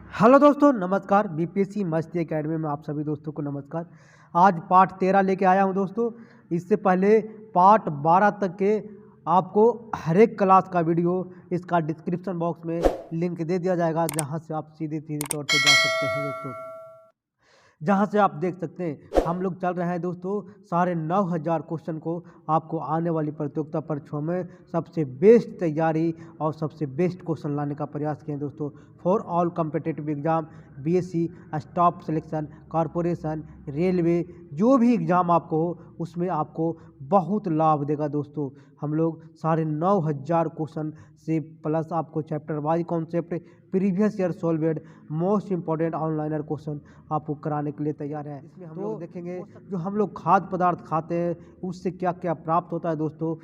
Hello दोस्तों, नमस्कार। BPSC मस्ती एकेडमी में आप सभी दोस्तों को नमस्कार। आज पार्ट 13 लेके आया हूं दोस्तों। इससे पहले पार्ट 12 तक के आपको हर एक क्लास का वीडियो इसका डिस्क्रिप्शन बॉक्स में लिंक दे दिया जाएगा, जहां से आप सीधे तौर पे जा सकते हैं दोस्तों। जहां से आप देख सकते हैं हम लोग चल रहे हैं दोस्तों 9,500 क्वेश्चन को आपको आने वाली प्रतियोगिता परीक्षाओं में सबसे बेस्ट तैयारी और सबसे बेस्ट क्वेश्चन लाने का प्रयास किए दोस्तों। For all competitive exam, BSc, staff selection, corporation, railway, जो भी एग्ज़ाम आपको हो उसमें आपको बहुत लाभ देगा दोस्तों। हम लोग 9,500 क्वेश्चन से प्लस आपको chapter wise concept, previous year solved, most important one liner question आपको कराने के लिए तैयार है। इसमें हम लोग देखेंगे जो हम लोग खाद्य पदार्थ खाते हैं उससे क्या क्या प्राप्त होता है दोस्तों।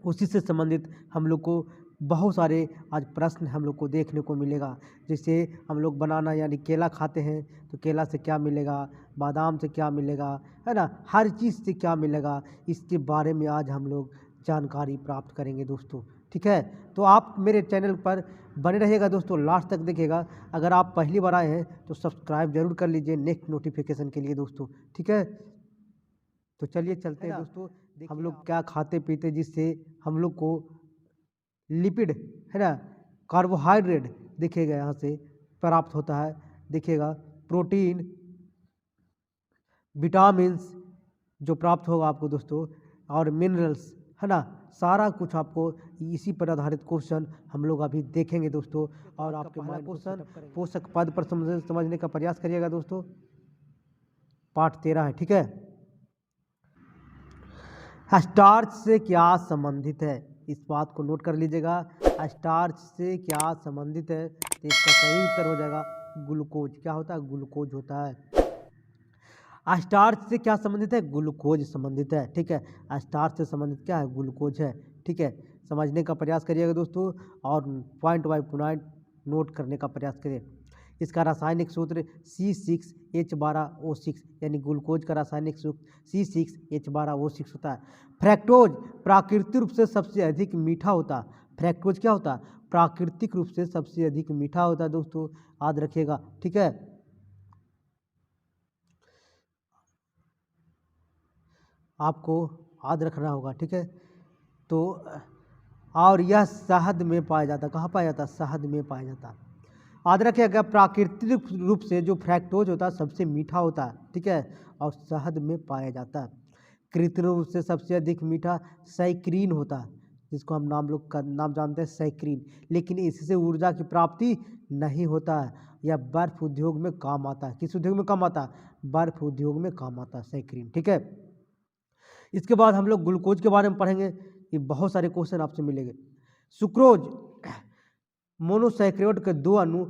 उसी से संबंधित हम लोग को बहुत सारे आज प्रश्न हम लोग को देखने को मिलेगा। जैसे हम लोग बनाना यानी केला खाते हैं तो केला से क्या मिलेगा, बादाम से क्या मिलेगा, है ना, हर चीज़ से क्या मिलेगा, इसके बारे में आज हम लोग जानकारी प्राप्त करेंगे दोस्तों। ठीक है, तो आप मेरे चैनल पर बने रहिएगा दोस्तों, लास्ट तक देखिएगा। अगर आप पहली बार आए हैं तो सब्सक्राइब जरूर कर लीजिए नेक्स्ट नोटिफिकेशन के लिए दोस्तों। ठीक है, तो चलिए चलते हैं दोस्तों। हम लोग क्या खाते पीते जिससे हम लोग को लिपिड, है ना, कार्बोहाइड्रेट देखिएगा यहाँ से प्राप्त होता है। देखिएगा प्रोटीन, विटामिन्स जो प्राप्त होगा आपको दोस्तों, और मिनरल्स, है ना, सारा कुछ आपको इसी पर आधारित क्वेश्चन हम लोग अभी देखेंगे दोस्तों। और आपके माइंड क्वेश्चन पोषक पद पर समझने का प्रयास करिएगा दोस्तों। पार्ट 13 है। ठीक है, स्टार्च से क्या संबंधित है, इस बात को नोट कर लीजिएगा। स्टार्च से क्या संबंधित है, तो इसका सही उत्तर हो जाएगा ग्लूकोज। क्या होता है? ग्लूकोज होता है। स्टार्च से क्या संबंधित है? ग्लूकोज संबंधित है। ठीक है, स्टार्च से संबंधित क्या है? ग्लूकोज है। ठीक है, समझने का प्रयास करिएगा दोस्तों और पॉइंट बाय पॉइंट नोट करने का प्रयास करिए। इसका रासायनिक सूत्र C6H12O6 यानी ग्लूकोज का रासायनिक सूत्र C6H12O6 होता है। फ्रैक्टोज प्राकृतिक रूप से सबसे अधिक मीठा होता है। फ्रैक्टोज क्या होता है? प्राकृतिक रूप से सबसे अधिक मीठा होता है दोस्तों, याद रखिएगा। ठीक है, आपको याद रखना होगा। ठीक है, तो और यह शहद में पाया जाता है। कहाँ पाया जाता है? शहद में पाया जाता है। याद रखिएगा प्राकृतिक रूप से जो फ्रैक्टोज होता है सबसे मीठा होता है। ठीक है, और शहद में पाया जाता है। कृत्रिम रूप से सबसे अधिक मीठा सैक्रीन होता है, जिसको हम नाम लोग का नाम जानते हैं सैक्रीन, लेकिन इससे ऊर्जा की प्राप्ति नहीं होता है। यह बर्फ उद्योग में काम आता है। किस उद्योग में काम आता है? बर्फ उद्योग में काम आता है सैक्रीन। ठीक है, इसके बाद हम लोग ग्लूकोज के बारे में पढ़ेंगे। ये बहुत सारे क्वेश्चन आपसे मिलेंगे। सुक्रोज मोनोसैकेराइड के दो अणु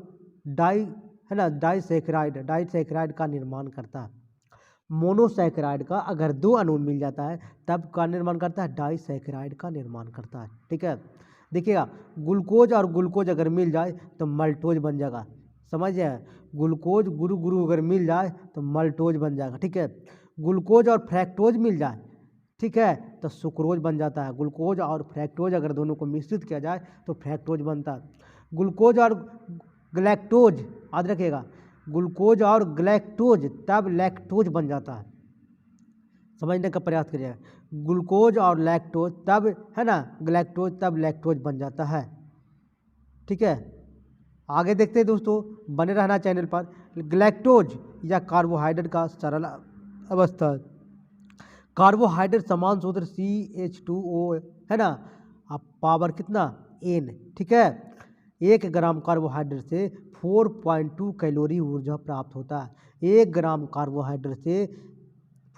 डाइसैकेराइड का निर्माण करता है। मोनोसैकेराइड का अगर दो अणु मिल जाता है तब का निर्माण करता है? डाइसैकेराइड का निर्माण करता है। ठीक है, देखिएगा ग्लूकोज और ग्लूकोज अगर मिल जाए तो मल्टोज बन जाएगा। समझिए, ग्लूकोज गुरु गुरु अगर मिल जाए तो मल्टोज बन जाएगा। ठीक है, ग्लूकोज और फ्रैक्टोज मिल जाए, ठीक है, तो सुक्रोज बन जाता है। ग्लूकोज और फ्रैक्टोज अगर दोनों को मिश्रित किया जाए तो फ्रैक्टोज बनता है। ग्लूकोज और ग्लैक्टोज, याद रखिएगा, ग्लूकोज और ग्लैक्टोज तब लैक्टोज बन जाता है। समझने का प्रयास करिएगा। ग्लूकोज और लैक्टोज तब, है ना, ग्लैक्टोज तब लैक्टोज बन जाता है। ठीक है, आगे देखते हैं दोस्तों, बने रहना चैनल पर। ग्लैक्टोज या कार्बोहाइड्रेट का सरल अवस्था। कार्बोहाइड्रेट समान सूत्र CH2O, है ना, अब पावर कितना? N। ठीक है, 1 ग्राम कार्बोहाइड्रेट से 4.2 कैलोरी ऊर्जा प्राप्त होता है। 1 ग्राम कार्बोहाइड्रेट से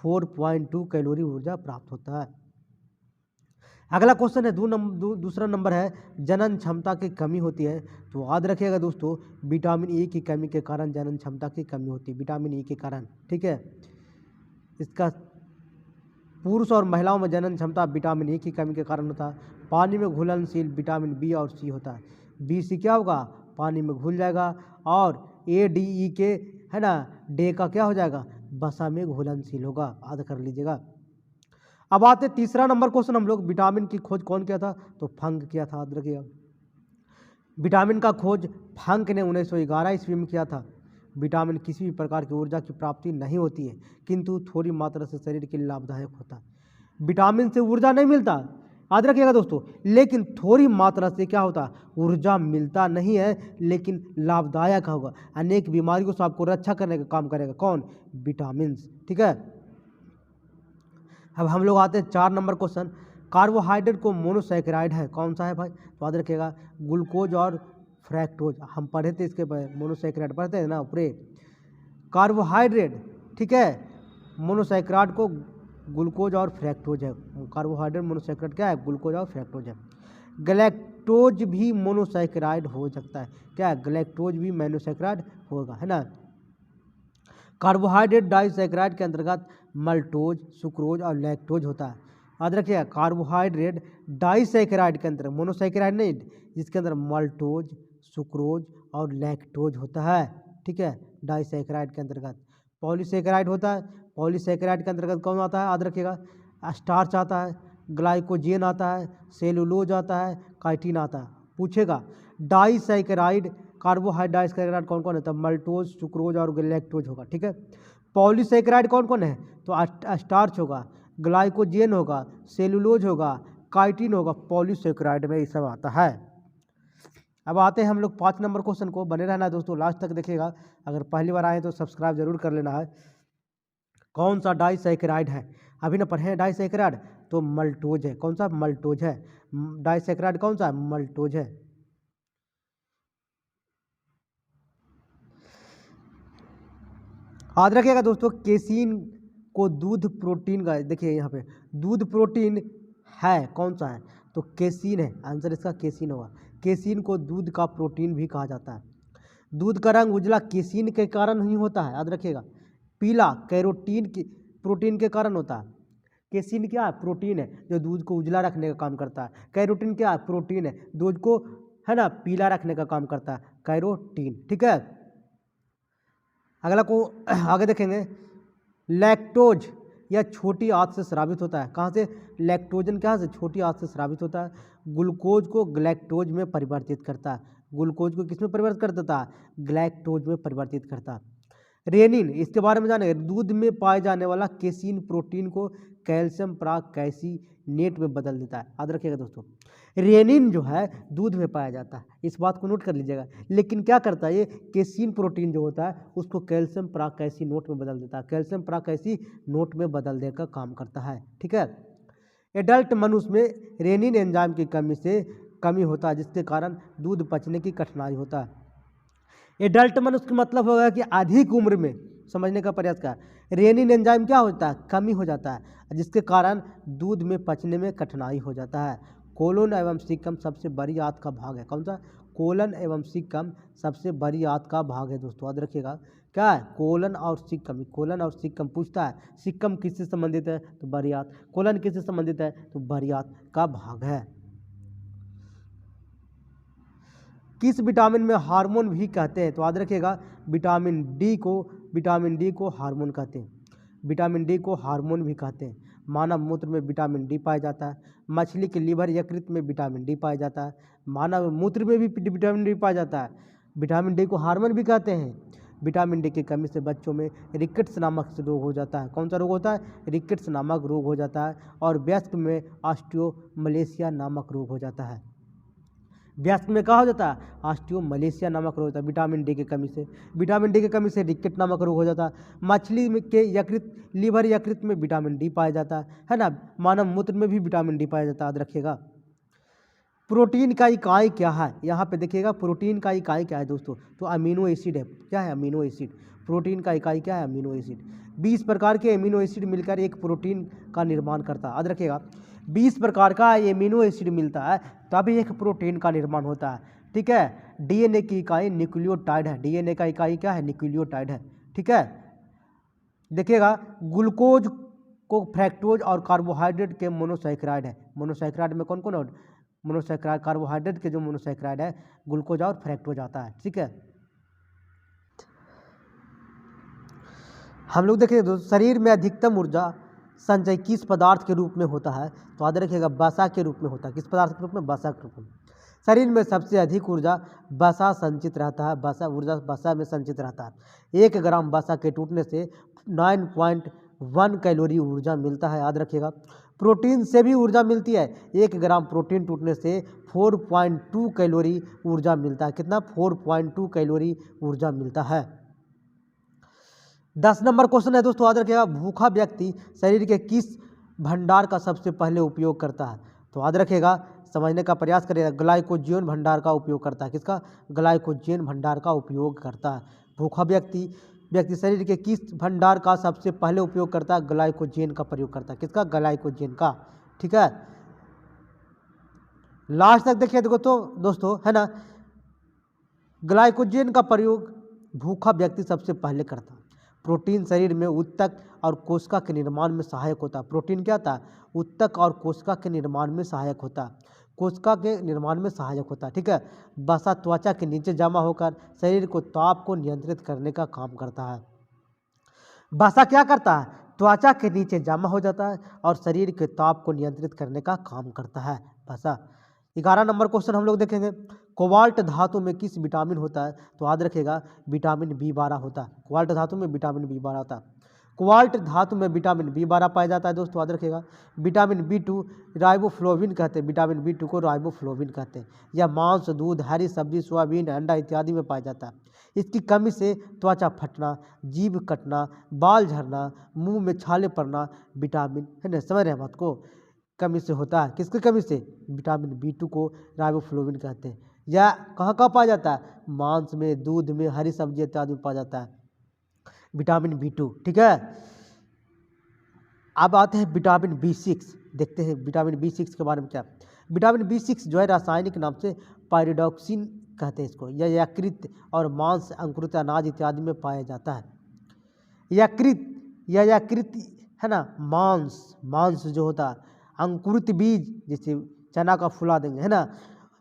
4.2 कैलोरी ऊर्जा प्राप्त होता है। अगला क्वेश्चन है दूसरा नंबर है, जनन क्षमता की कमी होती है। तो याद रखिएगा दोस्तों, विटामिन E की कमी के कारण जनन क्षमता की कमी होती है, विटामिन E के कारण। ठीक है, इसका पुरुष और महिलाओं में जनन क्षमता विटामिन E की कमी के कारण होता है। पानी में घुलनशील विटामिन B और C होता है। B से क्या होगा? पानी में घुल जाएगा। और ADE के, है ना, डे का क्या हो जाएगा? वसा में घुलनशील होगा। याद कर लीजिएगा। अब आते तीसरा नंबर क्वेश्चन, हम लोग विटामिन की खोज कौन किया था? तो फंग किया था, याद रखिएगा। विटामिन का खोज फंक ने 1911 ईस्वी में किया था। विटामिन किसी भी प्रकार की ऊर्जा की प्राप्ति नहीं होती है, किंतु थोड़ी मात्रा से शरीर के लिए लाभदायक होता है। विटामिन से ऊर्जा नहीं मिलता, याद रखिएगा दोस्तों, लेकिन थोड़ी मात्रा से क्या होता है, ऊर्जा मिलता नहीं है, लेकिन लाभदायक होगा। अनेक बीमारियों से आपको रक्षा करने का काम करेगा। कौन? विटामिन। ठीक है, अब हम लोग आते हैं 4 नंबर क्वेश्चन। कार्बोहाइड्रेट को मोनोसैकेराइड है, कौन सा है भाई? तो याद रखिएगा, ग्लूकोज और फ्रैक्टोज। हम पढ़े थे इसके मोनोसैकेराइड पढ़ते हैं ना ऊपरे। कार्बोहाइड्रेट, ठीक है, मोनोसैकेराइड को ग्लूकोज और फ्रैक्टोज है। कार्बोहाइड्रेट मोनोसैकेराइड क्या है? ग्लूकोज और फ्रैक्टोज है। ग्लैक्टोज भी मोनोसैकेराइड हो सकता है। क्या है? ग्लैक्टोज भी मोनोसैकेराइड होगा, है ना। कार्बोहाइड्रेट डाइसैकेराइड के अंतर्गत मल्टोज, सुक्रोज और लैक्टोज होता है। याद रखिएगा, कार्बोहाइड्रेट डाइसैकेराइड के अंदर, मोनोसैकेराइड नहीं, जिसके अंदर मल्टोज, सुक्रोज और लैक्टोज होता है। ठीक है, डाइसैकेराइड के अंतर्गत। पॉलीसैकेराइड होता है, पॉलीसैकेराइड के अंतर्गत कौन आता है? याद रखिएगा, स्टार्च आता है, ग्लाइकोजेन आता है, सेलुलोज आता है, काइटिन आता है। पूछेगा डाइसैकेराइड, कार्बोहाइड्रेट डाइसैकेराइड कौन कौन है? तब मल्टोज, सुक्रोज और लैक्टोज होगा। ठीक है, पॉलीसैकेराइड कौन कौन है? तो स्टार्च होगा, ग्लाइकोजेन होगा, सेलुलोज होगा, काइटिन होगा। पॉलीसैकेराइड में ये सब आता है। अब आते हैं हम लोग 5 नंबर क्वेश्चन को। बने रहना है दोस्तों, लास्ट तक देखिएगा। अगर पहली बार आए तो सब्सक्राइब जरूर कर लेना है। कौन सा डाइसैकेराइड है? अभी ना पढ़े हैं डाइसैकेराइड, तो मल्टोज है। कौन सा? मल्टोज है। डाइसैकेराइड कौन सा है? मल्टोज है। याद रखिएगा दोस्तों, केसीन को दूध प्रोटीन का, देखिए यहाँ पे दूध प्रोटीन है, कौन सा है? तो केसीन है। आंसर इसका केसीन होगा। केसीन को दूध का प्रोटीन भी कहा जाता है। दूध का रंग उजला केसीन के कारण ही होता है, याद रखिएगा। पीला कैरोटीन की प्रोटीन के कारण होता है। केसीन क्या है? प्रोटीन है, जो दूध को उजला रखने का काम करता है। कैरोटीन क्या है? प्रोटीन है, दूध को, है ना, पीला रखने का काम करता है, कैरोटीन। ठीक है, अगला को आगे देखेंगे। लैक्टोज यह छोटी आंत से स्रावित होता है। कहाँ से? लैक्टोजन कहाँ से? छोटी आंत से स्रावित होता है। ग्लूकोज को ग्लैक्टोज में परिवर्तित करता है। ग्लूकोज को किस में परिवर्तित कर देता है? ग्लैक्टोज में परिवर्तित करता है। रेनिन, इसके बारे में जानेंगे। दूध में पाए जाने वाला केसीन प्रोटीन को कैल्शियम प्राकैसिनेट में बदल देता है। याद रखिएगा दोस्तों, रेनिन जो है दूध में पाया जाता है, इस बात को नोट कर लीजिएगा। लेकिन क्या करता है ये? केसीन प्रोटीन जो होता है उसको कैल्शियम प्राकैसिनेट में बदल देता है। कैल्शियम प्राकैसिनेट में बदल देने का काम करता है। ठीक है, एडल्ट मनुष्य में रेनिन एंजाइम की कमी होता है, जिसके कारण दूध पचने की कठिनाई होता है। एडल्ट मनुष्य का मतलब होगा कि अधिक उम्र में, समझने का प्रयास कर। रेनिन एंजाइम क्या होता है? कमी हो जाता है, जिसके कारण दूध में पचने में कठिनाई हो जाता है। कोलन एवं सीकम सबसे बड़ी आंत का भाग है। कौन सा? कोलन एवं सीकम सबसे बड़ी आंत का भाग है दोस्तों, याद रखिएगा। क्या है? कोलन और सीकम। कोलन और सीकम पूछता है। सीकम किससे संबंधित है? तो बड़ी आंत। कोलन किससे संबंधित है? तो बड़ी आंत का भाग है। किस विटामिन में हार्मोन भी कहते हैं? तो याद रखिएगा, विटामिन डी को हार्मोन कहते हैं। विटामिन डी को हार्मोन भी कहते हैं। मानव मूत्र में विटामिन डी पाया जाता है। मछली के लिवर यकृत में विटामिन डी पाया जाता है। मानव मूत्र में भी विटामिन डी पाया जाता है। विटामिन डी को हार्मोन भी कहते हैं। विटामिन डी की कमी से बच्चों में रिकेट्स नामक रोग हो जाता है। कौन सा रोग होता है? रिकेट्स नामक रोग हो जाता है। और वयस्क में ऑस्टियोमलेशिया नामक रोग हो जाता है। वयस्क में क्या हो जाता है? ऑस्टियोमलेशिया नामक रोग होता है विटामिन डी की कमी से। विटामिन डी की कमी से रिकेट नामक रोग हो जाता है। मछली में के यकृत, लीवर यकृत में विटामिन डी पाया जाता है ना। मानव मूत्र में भी विटामिन डी पाया जाता है, याद रखिएगा। प्रोटीन का इकाई क्या है? यहाँ पे देखिएगा, प्रोटीन का इकाई क्या है दोस्तों? तो अमीनो एसिड है। क्या है? Amino acid. प्रोटीन का इकाई क्या है? Amino acid. 20 प्रकार के अमीनो एसिड मिलकर एक प्रोटीन का निर्माण करता है, याद रखिएगा। 20 प्रकार का अमीनो एसिड मिलता है तभी एक प्रोटीन का निर्माण होता है। ठीक है, डीएनए की इकाई न्यूक्लियोटाइड है। डीएनए का इकाई क्या है? न्यूक्लियोटाइड है। ठीक है, देखिएगा, ग्लूकोज को फ्रैक्टोज और कार्बोहाइड्रेट के मोनोसैकेराइड है। मोनोसैकेराइड में कौन कौन है? मोनोसैकेराइड, कार्बोहाइड्रेट के जो मोनोसैकेराइड है, ग्लूकोज और फ्रैक्टोज आता है। ठीक है, हम लोग देखिए दोस्तों, शरीर में अधिकतम ऊर्जा संचय किस पदार्थ के रूप में होता है? तो याद रखिएगा, वसा के रूप में होता है। किस पदार्थ के रूप में? वसा के रूप में। शरीर में सबसे अधिक ऊर्जा वसा संचित रहता है, ऊर्जा वसा में संचित रहता है। 1 ग्राम वसा के टूटने से 9.1 कैलोरी ऊर्जा मिलता है, याद रखिएगा। प्रोटीन से भी ऊर्जा मिलती है, 1 ग्राम प्रोटीन टूटने से 4.2 कैलोरी ऊर्जा मिलता है। कितना? 4.2 कैलोरी ऊर्जा मिलता है। 10 नंबर क्वेश्चन है दोस्तों, याद रखिएगा। भूखा व्यक्ति शरीर के किस भंडार का सबसे पहले उपयोग करता है? तो याद रखिएगा, समझने का प्रयास करिएगा। ग्लाइकोजन भंडार का उपयोग करता है। किसका? ग्लाइकोजन भंडार का उपयोग करता है। भूखा व्यक्ति शरीर के किस भंडार का सबसे पहले उपयोग करता है? ग्लाइकोजन का प्रयोग करता है। किसका? ग्लाइकोजन का। ठीक है, लास्ट तक देखिए देखो तो दोस्तों, है ना। ग्लाइकोजन का प्रयोग भूखा व्यक्ति सबसे पहले करता है। प्रोटीन शरीर में ऊतक और कोशिका के निर्माण में सहायक होता है। प्रोटीन क्या था? ऊतक और कोशिका के निर्माण में सहायक होता है। कोशिका के निर्माण में सहायक होता है। ठीक है। वसा त्वचा के नीचे जमा होकर शरीर को ताप को नियंत्रित करने का काम करता है। वसा क्या करता है? त्वचा के नीचे जमा हो जाता है और शरीर के ताप को नियंत्रित करने का काम करता है वसा। 11 नंबर क्वेश्चन हम लोग देखेंगे। कोबाल्ट धातु में किस विटामिन होता है? तो याद रखिएगा, विटामिन B12 होता है। कोबाल्ट धातु में विटामिन B12 होता है। कोबाल्ट धातु में विटामिन B12 पाया जाता है दोस्तों, याद रखिएगा। विटामिन B2 राइबोफ्लोविन कहते हैं। विटामिन B2 को राइबोफ्लोविन कहते हैं। यह मांस, दूध, हरी सब्जी, सोयाबीन, अंडा इत्यादि में पाया जाता है। इसकी कमी से त्वचा फटना, जीभ कटना, बाल झड़ना, मुंह में छाले पड़ना विटामिन, है ना, समझ रहे हैं बात को, कमी से होता है। किसकी कमी से? विटामिन B2 को राइबोफ्लोविन कहते हैं। यह कहाँ कहाँ पाया जाता है? मांस में, दूध में, हरी सब्जी इत्यादि में पाया जाता है विटामिन B2। ठीक है, अब आते हैं विटामिन B6। देखते हैं विटामिन B6 के बारे में क्या। विटामिन B6 जो है रासायनिक नाम से पायरिडॉक्सिन कहते हैं इसको। यह यकृत और मांस, अंकुरित अनाज इत्यादि में पाया जाता है। यकृत है ना, मांस जो होता है, अंकुरित बीज जैसे चना का फुला देंगे, है ना,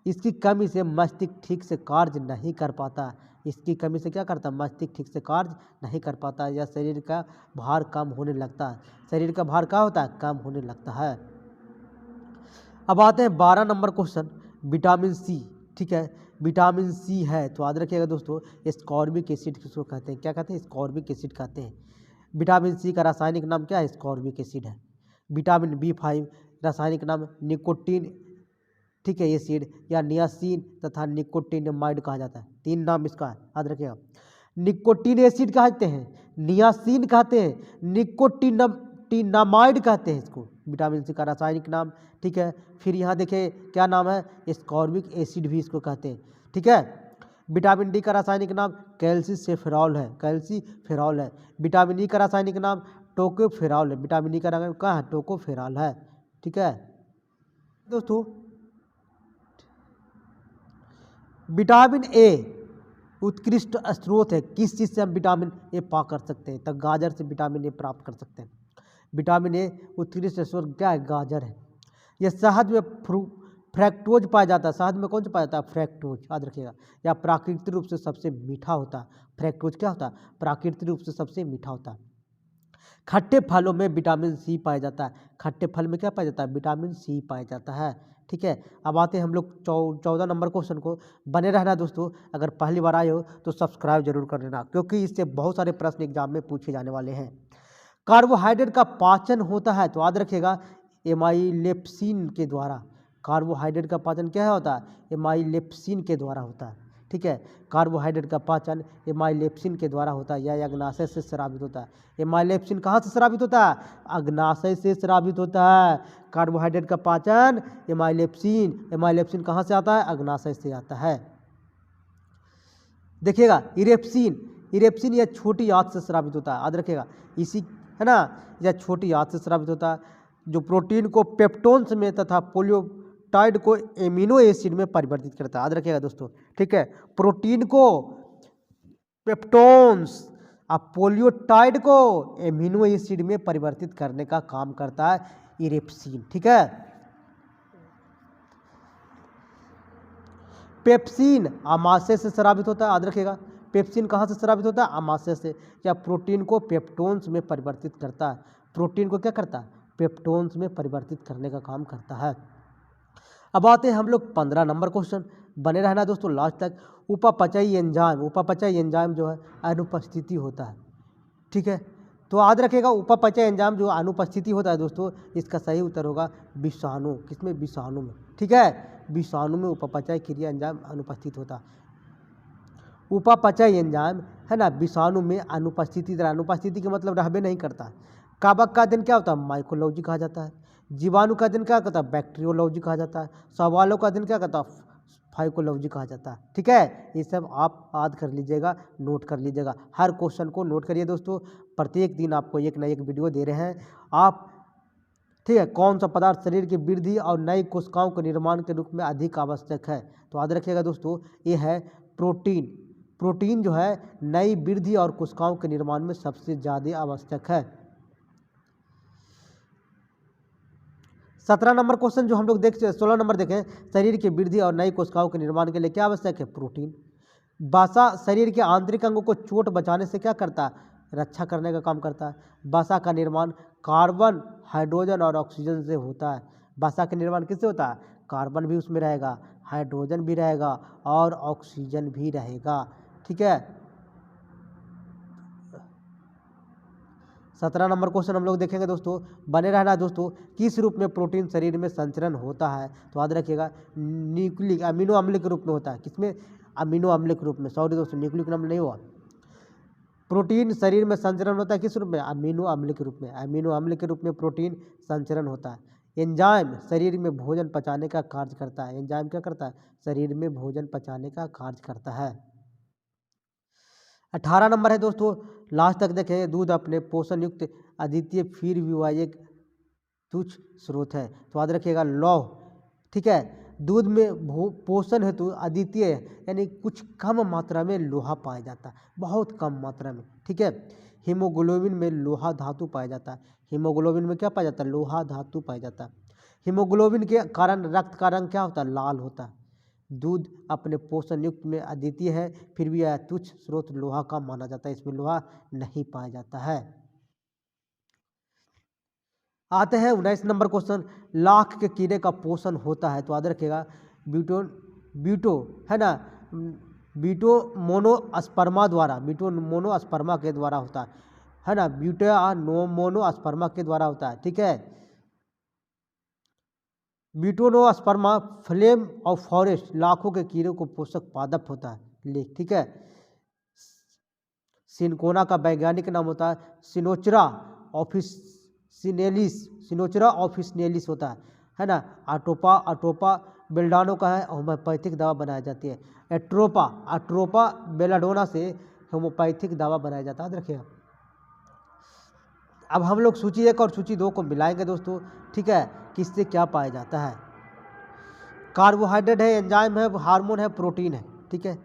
इसकी कमी से मस्तिष्क ठीक से कार्य नहीं कर पाता। इसकी कमी से क्या करता है? मस्तिष्क ठीक से कार्य नहीं कर पाता या शरीर का भार कम होने लगता है। शरीर का भार क्या होता है? कम होने लगता है। अब आते हैं 12 नंबर क्वेश्चन, विटामिन C। ठीक है, विटामिन C है तो याद रखिएगा दोस्तों, एस्कॉर्बिक एसिड किसको कहते हैं? क्या कहते हैं? एस्कॉर्बिक एसिड कहते हैं। विटामिन C का रासायनिक नाम क्या है? एस्कॉर्बिक एसिड है। विटामिन B5 रासायनिक नाम निकोटीन, ठीक है, एसिड या नियासिन तथा निकोटिनामाइड कहा जाता है। 3 नाम इसका है, याद रखिएगा। निकोटीन एसिड कहते हैं, नियासिन कहते हैं, निकोटिनामाइड कहते हैं इसको, विटामिन C का रासायनिक नाम। ठीक है, फिर यहाँ देखिए क्या नाम है? एस्कॉर्बिक एसिड भी इसको कहते हैं। ठीक है, विटामिन D का रासायनिक नाम कैल्सीफेरॉल है। विटामिन E का रासायनिक नाम टोकोफेरॉल है। विटामिन E का नाम क्या है? टोकोफेरॉल है। ठीक है दोस्तों, विटामिन A उत्कृष्ट स्रोत है। किस चीज़ से हम विटामिन A पा कर सकते हैं? तो गाजर से विटामिन A प्राप्त कर सकते हैं। विटामिन A उत्कृष्ट स्रोत क्या है? गाजर है। यह शहद में फ्रैक्टोज पाया जाता है। शहद में कौन सा पाया जाता है? फ्रैक्टोज, याद रखिएगा। या प्राकृतिक रूप से सबसे मीठा होता है। फ्रैक्टोज क्या होता है? प्राकृतिक रूप से सबसे मीठा होता है। खट्टे फलों में विटामिन C पाया जाता है। खट्टे फल में क्या पाया जाता है? विटामिन C पाया जाता है। ठीक है, अब आते हैं हम लोग 14 नंबर क्वेश्चन को। बने रहना दोस्तों, अगर पहली बार आए हो तो सब्सक्राइब जरूर कर लेना, क्योंकि इससे बहुत सारे प्रश्न एग्जाम में पूछे जाने वाले हैं। कार्बोहाइड्रेट का पाचन होता है तो याद रखिएगा एमाइलेप्सिन के द्वारा। कार्बोहाइड्रेट का पाचन क्या होता है? एमाइलेप्सिन के द्वारा होता है। ठीक है, कार्बोहाइड्रेट का पाचन एमाइलेप्सिन के द्वारा होता है या अग्नाशय से स्रावित होता है। एमाइलेप्सिन कहाँ से स्रावित होता है? अग्नाशय से स्रावित होता है। कार्बोहाइड्रेट का पाचन एमाइलेप्सिन कहाँ से आता है? अग्नाशय से आता है। देखिएगा इरेप्सिन यह छोटी आंत से स्रावित होता है, याद रखिएगा। इसी, है ना, यह छोटी आंत से स्रावित होता है, जो प्रोटीन को पेप्टोन्स में तथा पोलियोटाइड को एमिनो एसिड में परिवर्तित करता है, याद रखिएगा दोस्तों। ठीक है, प्रोटीन को पेप्टोन्स और पोलियोटाइड को एमिनो एसिड में परिवर्तित करने का काम करता है इरेप्सिन। ठीक है, पेप्सिन आमाशय से स्रावित होता है, याद रखिएगा। पेप्सिन कहाँ से स्रावित होता है? आमाशय से। या प्रोटीन को पेप्टोन्स में परिवर्तित करता है। प्रोटीन को क्या करता है? पेप्टोन्स में परिवर्तित करने का काम करता है। अब आते हैं हम लोग 15 नंबर क्वेश्चन, बने रहना दोस्तों लास्ट तक। उपापचयी एंजाइम जो है अनुपस्थिति होता है, ठीक है। तो याद रखिएगा उपापचय एंजाइम जो अनुपस्थिति होता है दोस्तों, इसका सही उत्तर होगा विषाणु। किसमें? विषाणु में, ठीक है। विषाणु में उपापचय क्रिया एंजाइम अनुपस्थित होता है। उपापचय एंजाइम है ना विषाणु में अनुपस्थिति, अनुपस्थिति का मतलब रहबे नहीं करता। कवक का दिन क्या होता है? माइकोलॉजी कहा जाता है। जीवाणु का दिन क्या कहता है? बैक्टीरियोलॉजी कहा जाता है। सवालों का दिन क्या कहता है? फाइकोलॉजी कहा जाता है, ठीक है। ये सब आप याद कर लीजिएगा, नोट कर लीजिएगा, हर क्वेश्चन को नोट करिए दोस्तों। प्रत्येक दिन आपको एक न एक वीडियो दे रहे हैं आप, ठीक है। कौन सा पदार्थ शरीर की वृद्धि और नई कोशिकाओं के निर्माण के रूप में अधिक आवश्यक है? तो याद रखिएगा दोस्तों, ये है प्रोटीन। प्रोटीन जो है नई वृद्धि और कोशिकाओं के निर्माण में सबसे ज़्यादा आवश्यक है। 17 नंबर क्वेश्चन जो हम लोग 16 नंबर देखें, शरीर की वृद्धि और नई कोशिकाओं के निर्माण के लिए क्या आवश्यक है? प्रोटीन। वसा शरीर के आंतरिक अंगों को चोट बचाने से क्या करता है? रक्षा करने का काम करता है। वसा का निर्माण कार्बन, हाइड्रोजन और ऑक्सीजन से होता है। वसा का निर्माण किससे होता है? कार्बन भी उसमें रहेगा, हाइड्रोजन भी रहेगा और ऑक्सीजन भी रहेगा, ठीक है। 17 नंबर क्वेश्चन हम लोग देखेंगे दोस्तों, बने रहना दोस्तों। किस रूप में प्रोटीन शरीर में संचरण होता है? तो याद रखिएगा न्यूक्लिक अमीनो अम्ल के रूप में होता है। किसमें? अमीनो अम्ल के रूप में, सॉरी दोस्तों न्यूक्लिक अम्ल नहीं हुआ। प्रोटीन शरीर में संचरण होता है किस रूप में? अमीनो अम्ल के रूप में। अमीनो अम्ल के रूप में प्रोटीन संचरण होता है। एंजाइम शरीर में भोजन पचाने का कार्य करता है। एंजाइम क्या करता है? शरीर में भोजन पचाने का कार्य करता है। 18 नंबर है दोस्तों, लास्ट तक देखें। दूध अपने पोषण युक्त अद्वितीय फिर भी वह एक तुच्छ स्रोत है। तो याद रखिएगा लौह, ठीक है। दूध में पोषण हेतु अद्वितीय यानी कुछ कम मात्रा में लोहा पाया जाता है, बहुत कम मात्रा में, ठीक है। हीमोग्लोबिन में लोहा धातु पाया जाता है। हीमोग्लोबिन में क्या पाया जाता है? लोहा धातु पाया जाता है। हीमोग्लोबिन के कारण रक्त का रंग क्या होता है? लाल होता है। दूध अपने पोषण युक्त में अद्वितीय है, फिर भी यह तुच्छ स्रोत लोहा का माना जाता है, इसमें लोहा नहीं पाया जाता है। आते हैं 19 नंबर क्वेश्चन, लाख के कीड़े का पोषण होता है। तो याद रखिएगा ब्यूटो है ना, ब्यूटो मोनोस्पर्मा द्वारा, ब्यूटो मोनोस्पर्मा के द्वारा होता है ना, ब्यूटा मोनोस्पर्मा के द्वारा होता है, ठीक है। ब्यूटोनोस्पर्मा फ्लेम ऑफ फॉरेस्ट लाखों के कीड़ों को पोषक पादप होता है, ठीक है। सिनकोना का वैज्ञानिक नाम होता है सिनोचरा ऑफिसिनेलिस होता है ना। अटोपा बेल्डानो का है, होम्योपैथिक दवा बनाई जाती है। अट्रोपा बेलाडोना से होम्योपैथिक दवा बनाया जाता है, याद रखिएगा। अब हम लोग सूची 1 और सूची 2 को मिलाएंगे दोस्तों, ठीक है। किससे क्या पाया जाता है? कार्बोहाइड्रेट है, एंजाइम है, हार्मोन है, प्रोटीन है, ठीक है।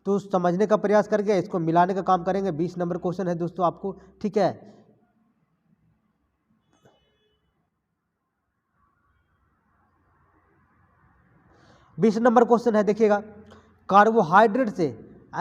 तो समझने का प्रयास करके इसको मिलाने का काम करेंगे। 20 नंबर क्वेश्चन है दोस्तों आपको, ठीक है। बीस नंबर क्वेश्चन है, देखिएगा। कार्बोहाइड्रेट से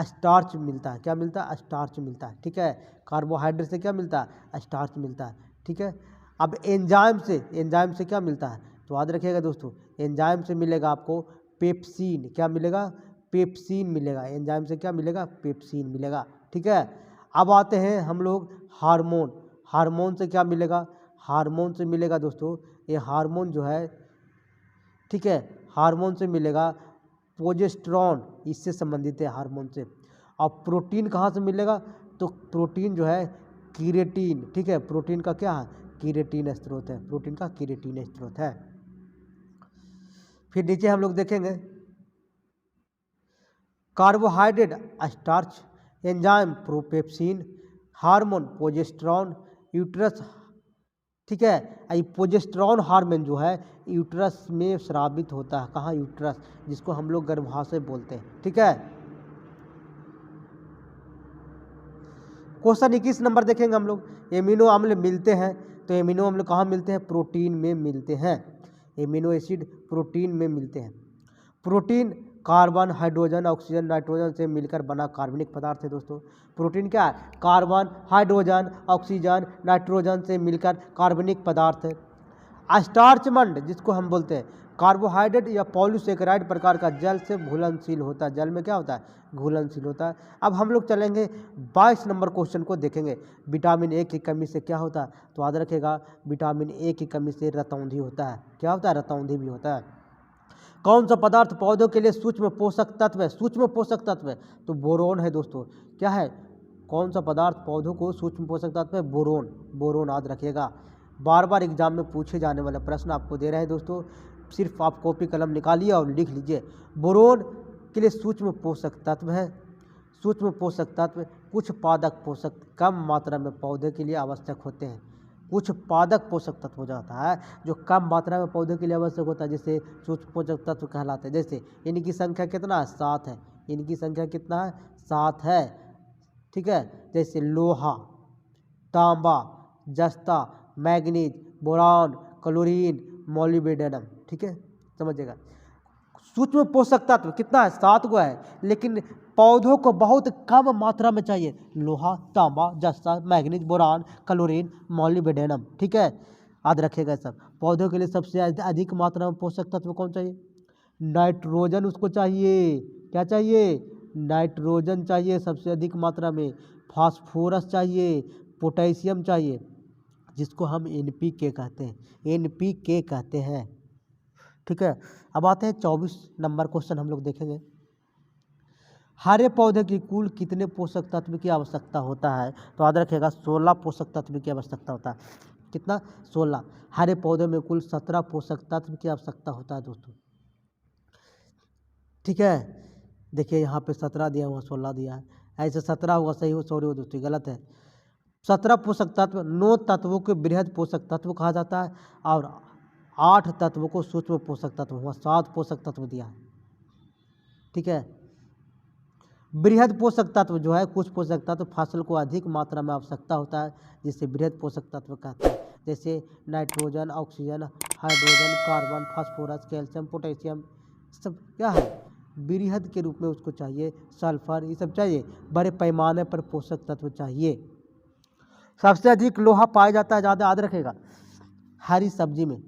स्टार्च मिलता है, क्या मिलता है? स्टार्च मिलता है, ठीक है। कार्बोहाइड्रेट से क्या मिलता है? स्टार्च मिलता है, ठीक है। अब एंजाइम से क्या मिलता है? तो याद रखिएगा दोस्तों, एंजाइम से मिलेगा आपको पेप्सिन। क्या मिलेगा? पेप्सिन मिलेगा। एंजाइम से क्या मिलेगा? पेप्सिन मिलेगा, ठीक है। अब आते हैं हम लोग हार्मोन से क्या मिलेगा? हार्मोन से मिलेगा दोस्तों, ये हार्मोन जो है, ठीक है, हार्मोन से मिलेगा प्रोजेस्टेरॉन, इससे संबंधित है हार्मोन से। और प्रोटीन कहाँ से मिलेगा? तो प्रोटीन जो है कीरेटिन, ठीक है। प्रोटीन का क्या है? कीरेटिन स्रोत है, प्रोटीन का कीरेटिन स्रोत है। फिर नीचे हम लोग देखेंगे carbohydrate starch, enzyme propepsin, hormone progesterone, uterus, ठीक है। ये प्रोजेस्टेरॉन हार्मोन जो है यूट्रस में स्रावित होता है। कहाँ? यूट्रस, जिसको हम लोग गर्भाशय बोलते हैं, ठीक है। क्वेश्चन 21 नंबर देखेंगे हम लोग। एमिनो अम्ल मिलते हैं, तो एमिनो अम्ल कहाँ मिलते हैं? प्रोटीन में मिलते हैं। एमिनो एसिड प्रोटीन में मिलते हैं। Protein carbon, hydrogen, oxygen, nitrogen से मिलकर बना कार्बनिक पदार्थ है दोस्तों। प्रोटीन क्या है? कार्बन, हाइड्रोजन, ऑक्सीजन, नाइट्रोजन से मिलकर कार्बनिक पदार्थ है। स्टार्चमंड जिसको हम बोलते हैं, कार्बोहाइड्रेट या पॉलीसेकेराइड प्रकार का जल से घुलनशील होता है। जल में क्या होता है? घुलनशील होता है। अब हम लोग चलेंगे 22 नंबर क्वेश्चन को देखेंगे। विटामिन ए की कमी से क्या होता है? तो याद रखेगा, विटामिन ए की कमी से रतौंधी होता है। क्या होता है? रतौंधी भी होता है। कौन सा पदार्थ पौधों के लिए सूक्ष्म पोषक तत्व है? सूक्ष्म पोषक तत्व है तो बोरोन है दोस्तों। क्या है? कौन सा पदार्थ पौधों को सूक्ष्म पोषक तत्व है? बोरोन। बोरोन याद रखिएगा। बार बार एग्जाम में पूछे जाने वाला प्रश्न आपको दे रहे हैं दोस्तों, सिर्फ आप कॉपी कलम निकालिए और लिख लीजिए। बोरोन के लिए सूक्ष्म पोषक तत्व है। सूक्ष्म पोषक तत्व कुछ पादक पोषक कम मात्रा में पौधे के लिए आवश्यक होते हैं। कुछ पादक पोषक तत्व हो जाता है जो कम मात्रा में पौधे के लिए आवश्यक होता है, जैसे सूक्ष्म पोषक तत्व कहलाते हैं। जैसे इनकी संख्या कितना है? 7 है। इनकी संख्या कितना है? 7 है। ठीक है। जैसे लोहा, तांबा, जस्ता, मैग्नीज, बोरान, क्लोरीन, मॉलिब्डेनम। ठीक है, समझिएगा। सूक्ष्म पोषक तत्व कितना है? 7 गो है, लेकिन पौधों को बहुत कम मात्रा में चाहिए। लोहा, तांबा, जस्ता, मैग्नीज, बोरान, क्लोरीन, मॉलिब्डेनम। ठीक है, याद रखिएगा सब। पौधों के लिए सबसे अधिक मात्रा में पोषक तत्व कौन चाहिए? नाइट्रोजन उसको चाहिए। क्या चाहिए? नाइट्रोजन चाहिए सबसे अधिक मात्रा में। फास्फोरस चाहिए, पोटेशियम चाहिए, जिसको हम NPK कहते हैं। NPK कहते हैं। ठीक है। अब आते हैं 24 नंबर क्वेश्चन हम लोग देखेंगे। हरे पौधे की कुल कितने पोषक तत्व की आवश्यकता होता है? तो याद रखिएगा 16 पोषक तत्व की आवश्यकता होता है। कितना? 16। हरे पौधे में कुल 17 पोषक तत्व की आवश्यकता होता है दोस्तों। ठीक है, देखिए यहाँ पे 17 दिया हुआ, 16 दिया है। ऐसे 17 होगा सही हो, सॉरी हो दोस्तों, गलत है। 17 पोषक तत्व 9 तत्वों को बृहद पोषक तत्व कहा जाता है और 8 तत्वों को सूक्ष्म पोषक तत्व हुआ। 7 पोषक तत्व दिया है। ठीक है। बृहद पोषक तत्व जो है, कुछ पोषक तत्व फसल को अधिक मात्रा में आवश्यकता होता है, जिसे बृहद पोषक तत्व कहते हैं। जैसे nitrogen, oxygen, hydrogen, carbon, phosphorus, calcium, potassium, सब क्या है? बृहद के रूप में उसको चाहिए। सल्फर, ये सब चाहिए। बड़े पैमाने पर पोषक तत्व चाहिए। सबसे अधिक लोहा पाया जाता है, ज़्यादा याद रखेगा, हरी सब्जी में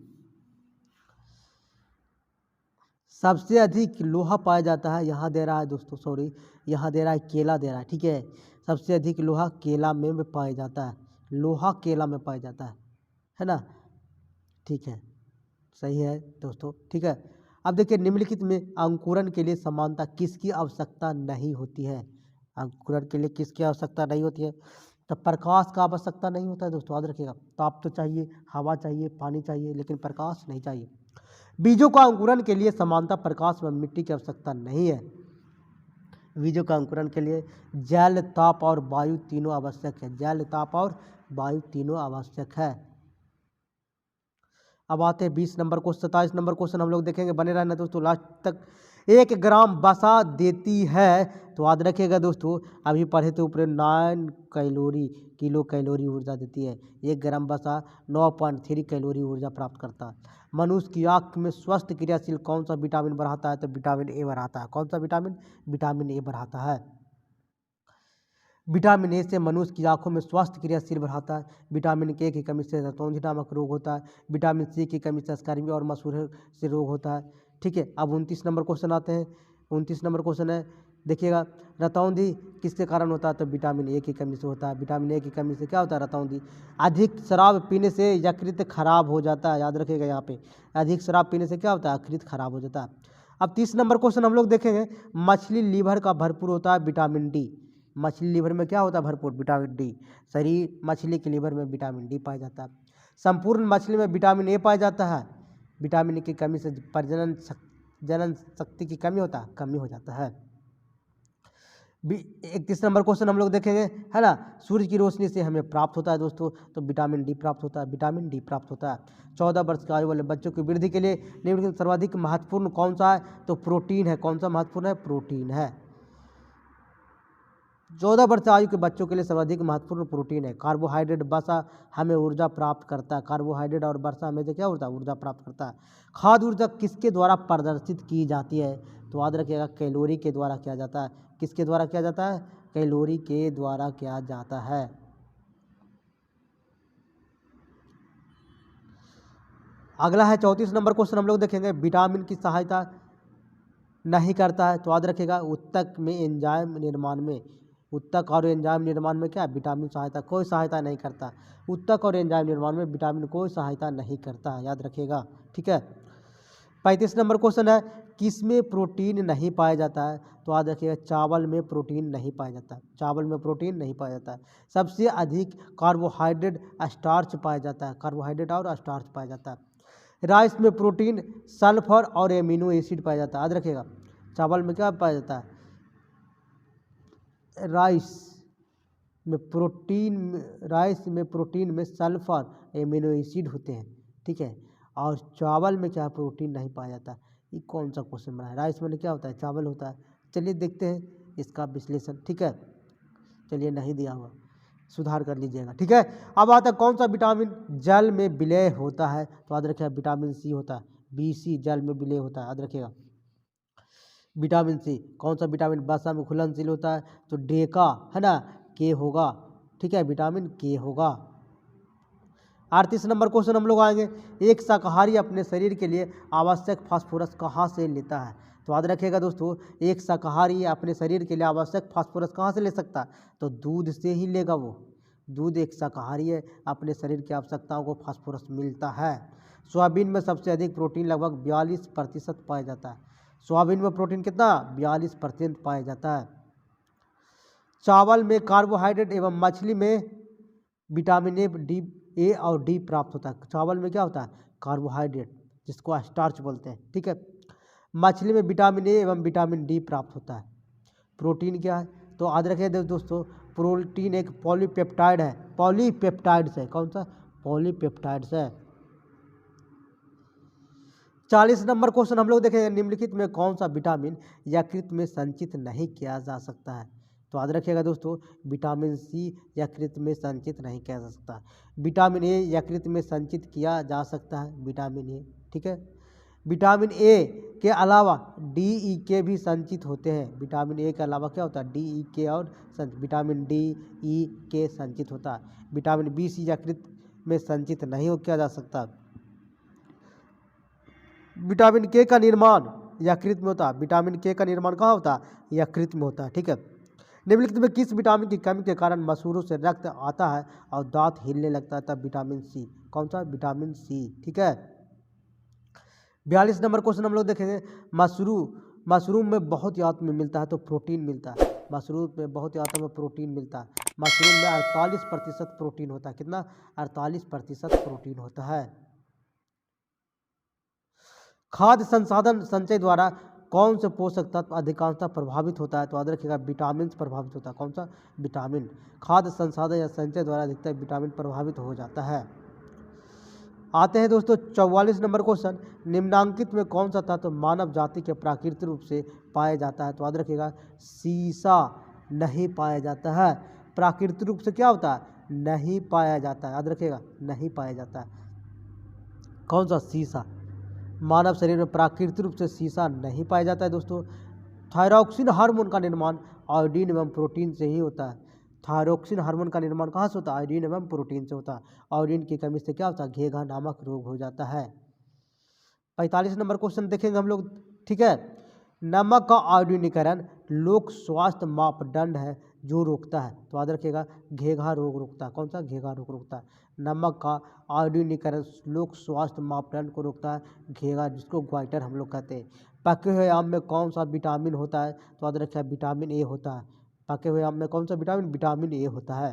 सबसे अधिक लोहा पाया जाता है। यहाँ दे रहा है दोस्तों, सॉरी, यहाँ दे रहा है केला दे रहा है। ठीक है, सबसे अधिक लोहा केला में पाया जाता है। लोहा केला में पाया जाता है ना? ठीक है, सही है दोस्तों। ठीक है। अब देखिए, निम्नलिखित में अंकुरण के लिए समानता किसकी आवश्यकता नहीं होती है? अंकुरण के लिए किसकी आवश्यकता नहीं होती है? तो प्रकाश का आवश्यकता नहीं होता है दोस्तों, याद रखिएगा। ताप तो चाहिए, हवा चाहिए, पानी चाहिए, लेकिन प्रकाश नहीं चाहिए। बीजों का अंकुरण के लिए समानता प्रकाश व मिट्टी की आवश्यकता नहीं है। बीजों का अंकुरण के लिए जल, ताप और वायु तीनों आवश्यक है। जल, ताप और वायु तीनों आवश्यक है। अब आते हैं 20 नंबर को। 27 नंबर क्वेश्चन हम लोग देखेंगे, बने रहना दोस्तों लास्ट तक। 1 ग्राम वसा देती है, तो याद रखिएगा दोस्तों, अभी पढ़े थे ऊपर 9 किलो कैलोरी ऊर्जा देती है। 1 ग्राम वसा 9.3 कैलोरी ऊर्जा प्राप्त करता है। मनुष्य की आँख में स्वस्थ क्रियाशील कौन सा विटामिन बढ़ाता है? तो विटामिन ए बढ़ाता है। कौन सा विटामिन? विटामिन ए बढ़ाता है। विटामिन ए से मनुष्य की आंखों में स्वास्थ्य क्रियाशील बढ़ाता है। विटामिन के की कमी से रतौंधी नामक रोग होता है। विटामिन सी की कमी से स्कर्वी और मसूड़े से रोग होता है। ठीक है। अब 29 नंबर क्वेश्चन आते हैं। 29 नंबर क्वेश्चन है, देखिएगा, रतौंधी किसके कारण होता है? तो विटामिन ए की कमी से होता है। विटामिन ए की कमी से क्या होता है? रतौंधी। अधिक शराब पीने से यकृत खराब हो जाता है, याद रखिएगा यहाँ पे। अधिक शराब पीने से क्या होता है? यकृत खराब हो जाता है। अब 30 नंबर क्वेश्चन हम लोग देखेंगे। मछली लीवर का भरपूर होता है विटामिन डी। मछली लीवर में क्या होता है? भरपूर विटामिन डी। शरीर मछली के लीवर में विटामिन डी पाया जाता है। संपूर्ण मछली में विटामिन ए पाया जाता है। विटामिन ए की कमी से जनन शक्ति की कमी हो जाता है। 31 नंबर क्वेश्चन हम लोग देखेंगे, है ना। सूर्य की रोशनी से हमें प्राप्त होता है दोस्तों, तो विटामिन डी प्राप्त होता है। विटामिन डी प्राप्त होता है। 14 वर्ष की आयु वाले बच्चों की वृद्धि के लिए निम्नलिखित सर्वाधिक महत्वपूर्ण कौन सा है? तो प्रोटीन है। कौन सा महत्वपूर्ण है? प्रोटीन है। 14 वर्ष आयु के बच्चों के लिए सर्वाधिक महत्वपूर्ण प्रोटीन है। कार्बोहाइड्रेट, वसा हमें ऊर्जा प्राप्त करता है। कार्बोहाइड्रेट और वसा हमें से क्या होता है? ऊर्जा प्राप्त करता है। खाद्य ऊर्जा किसके द्वारा प्रदर्शित की जाती है? तो याद रखिएगा, कैलोरी के द्वारा किया जाता है। किसके द्वारा किया जाता है? कैलोरी के द्वारा किया जाता है। अगला है 34 नंबर क्वेश्चन हम लोग देखेंगे, विटामिन की सहायता नहीं करता है, तो याद रखिएगा उत्तक में एंजाइम निर्माण में, उत्तक और एंजाइम निर्माण में क्या विटामिन सहायता कोई सहायता नहीं करता। उत्तक और एंजाइम निर्माण में विटामिन कोई सहायता नहीं करता है, याद रखिएगा। ठीक है। 35 नंबर क्वेश्चन है, किसमें प्रोटीन नहीं पाया जाता है, तो याद रखिएगा चावल में प्रोटीन नहीं पाया जाता है, चावल में प्रोटीन नहीं पाया जाता है। सबसे अधिक कार्बोहाइड्रेट स्टार्च पाया जाता है, कार्बोहाइड्रेट और स्टार्च पाया जाता है। राइस में प्रोटीन, सल्फर और एमिनो एसिड पाया जाता है, याद रखिएगा। चावल में क्या पाया जाता है, राइस में प्रोटीन में सल्फर एमिनो एसिड होते हैं। ठीक है। और चावल में क्या प्रोटीन नहीं पाया जाता। ये कौन सा क्वेश्चन बना है, राइस में क्या होता है, चावल होता है। चलिए देखते हैं इसका विश्लेषण। ठीक है। चलिए नहीं दिया हुआ, सुधार कर लीजिएगा। ठीक है। अब आता है कौन सा विटामिन जल में विलय होता है, तो याद रखिएगा विटामिन सी होता है, BC जल में विलय होता है, याद रखिएगा। विटामिन सी कौन सा विटामिन वसा में घुलनशील होता है, तो डेका है ना, के होगा। ठीक है, विटामिन के होगा। 38 नंबर क्वेश्चन हम लोग आएंगे, एक शाकाहारी अपने शरीर के लिए आवश्यक फास्फोरस कहाँ से लेता है, तो याद रखिएगा दोस्तों, एक शाकाहारी अपने शरीर के लिए आवश्यक फास्फोरस कहाँ से ले सकता है, तो दूध से ही लेगा। वो दूध एक शाकाहारी है, अपने शरीर की आवश्यकताओं को फास्फोरस मिलता है। सोयाबीन में सबसे अधिक प्रोटीन लगभग 42% पाया जाता है। सोयाबीन में प्रोटीन कितना 42% पाया जाता है। चावल में कार्बोहाइड्रेट एवं मछली में विटामिन ए और डी प्राप्त होता है। चावल में क्या होता है, कार्बोहाइड्रेट जिसको स्टार्च बोलते हैं। ठीक है। मछली में विटामिन ए एवं विटामिन डी प्राप्त होता है। प्रोटीन क्या है, तो याद रखिए दोस्तों, प्रोटीन एक पॉलीपेप्टाइड है, पॉलीपेप्टाइड्स है। कौन सा, पॉलीपेप्टाइड्स है। 40 नंबर क्वेश्चन हम लोग देखेंगे, निम्नलिखित में कौन सा विटामिन यकृत में संचित नहीं किया जा सकता है, तो याद रखिएगा दोस्तों, विटामिन सी यकृत में संचित नहीं किया जा सकता। विटामिन ए यकृत में संचित किया जा सकता है, विटामिन ए। ठीक है। विटामिन ए के अलावा DE भी संचित होते हैं। विटामिन ए के अलावा क्या होता है, DE और विटामिन DE संचित होता है। विटामिन BC यकृत में संचित नहीं किया जा सकता। विटामिन के का निर्माण यकृत में होता है। विटामिन के का निर्माण कहाँ होता है, यकृत में होता है। ठीक है। निम्नलिखित में किस विटामिन की कमी के कारण मसूड़ों से रक्त आता है और दांत हिलने लगता है, तब विटामिन सी। कौन सा, विटामिन सी। ठीक है। 42 नंबर क्वेश्चन हम लोग देखेंगे, मशरूम में बहुत मात्रा में मिलता है, तो प्रोटीन मिलता है। मशरूम में बहुत मात्रा में प्रोटीन मिलता है। मशरूम में 48% प्रोटीन होता है। कितना, 48% प्रोटीन होता है। खाद्य संसाधन संचय द्वारा कौन से पोषक तत्व अधिकांशतः प्रभावित होता है, तो याद रखिएगा विटामिन प्रभावित होता है। कौन सा, विटामिन। खाद्य संसाधन या संचय द्वारा अधिकतर विटामिन प्रभावित हो जाता है। आते हैं दोस्तों 44 नंबर क्वेश्चन, निम्नांकित में कौन सा तत्व मानव जाति के प्राकृतिक रूप से पाया जाता है, तो याद रखिएगा सीसा नहीं पाया जाता है। प्राकृतिक रूप से क्या होता है, नहीं पाया जाता है, याद रखिएगा नहीं पाया जाता है। कौन सा, सीसा। मानव शरीर में प्राकृतिक रूप से सीसा नहीं पाया जाता है दोस्तों। थायरॉक्सिन हार्मोन का निर्माण आयोडीन एवं प्रोटीन से ही होता है। थायरॉक्सिन हार्मोन का निर्माण कहाँ से होता है, आयोडीन एवं प्रोटीन से होता है। आयोडीन की कमी से क्या होता है, घेघा नामक रोग हो जाता है। 45 नंबर क्वेश्चन देखेंगे हम लोग। ठीक है। नमक का आयोडीनीकरण लोक स्वास्थ्य मापदंड है जो रोकता है, तो याद रखिएगा घेघा रोग रोकता है। कौन सा, घेघा रोग रोकता है। नमक का आयोडीनीकरण लोक स्वास्थ्य मापदंड को रोकता है, घेघा, जिसको ग्वाइटर हम लोग कहते हैं। पके हुए आम में कौन सा विटामिन होता है, तो याद रखिएगा विटामिन ए होता है। पके हुए आम में कौन सा विटामिन, विटामिन ए होता है।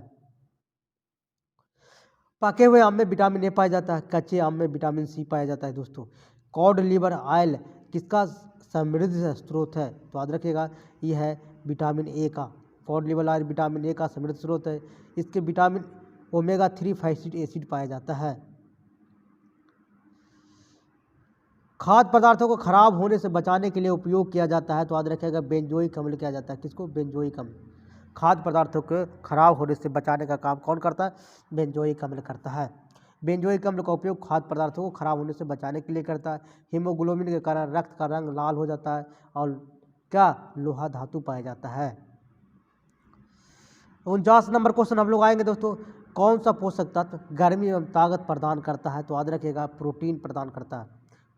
पके हुए आम में विटामिन ए पाया जाता है, कच्चे आम में विटामिन सी पाया जाता है दोस्तों। कॉड लिवर ऑयल किसका समृद्ध स्रोत है, तो याद रखिएगा ये है विटामिन ए का। Cod liver oil vitamin A का समृद्ध स्रोत है। इसके विटामिन ओमेगा 3 फैटी एसिड पाया जाता है। खाद्य पदार्थों को खराब होने से बचाने के लिए उपयोग किया जाता है, तो याद रखिएगा बेंजोइक अम्ल किया जाता है। किसको, बेंजोइक अम्ल। खाद्य पदार्थों के खराब होने से बचाने का काम कौन करता है, बेंजोइक अम्ल करता है। बेंजोइक अम्ल का उपयोग खाद्य पदार्थों को खराब होने से बचाने के लिए करता है। हीमोग्लोबिन के कारण रक्त का रंग लाल हो जाता है और क्या, लोहा धातु पाया जाता है। 49 नंबर क्वेश्चन हम लोग आएंगे दोस्तों, कौन सा पोषक तत्व गर्मी एवं ताकत प्रदान करता है? तो याद रखिएगा प्रोटीन प्रदान करता है।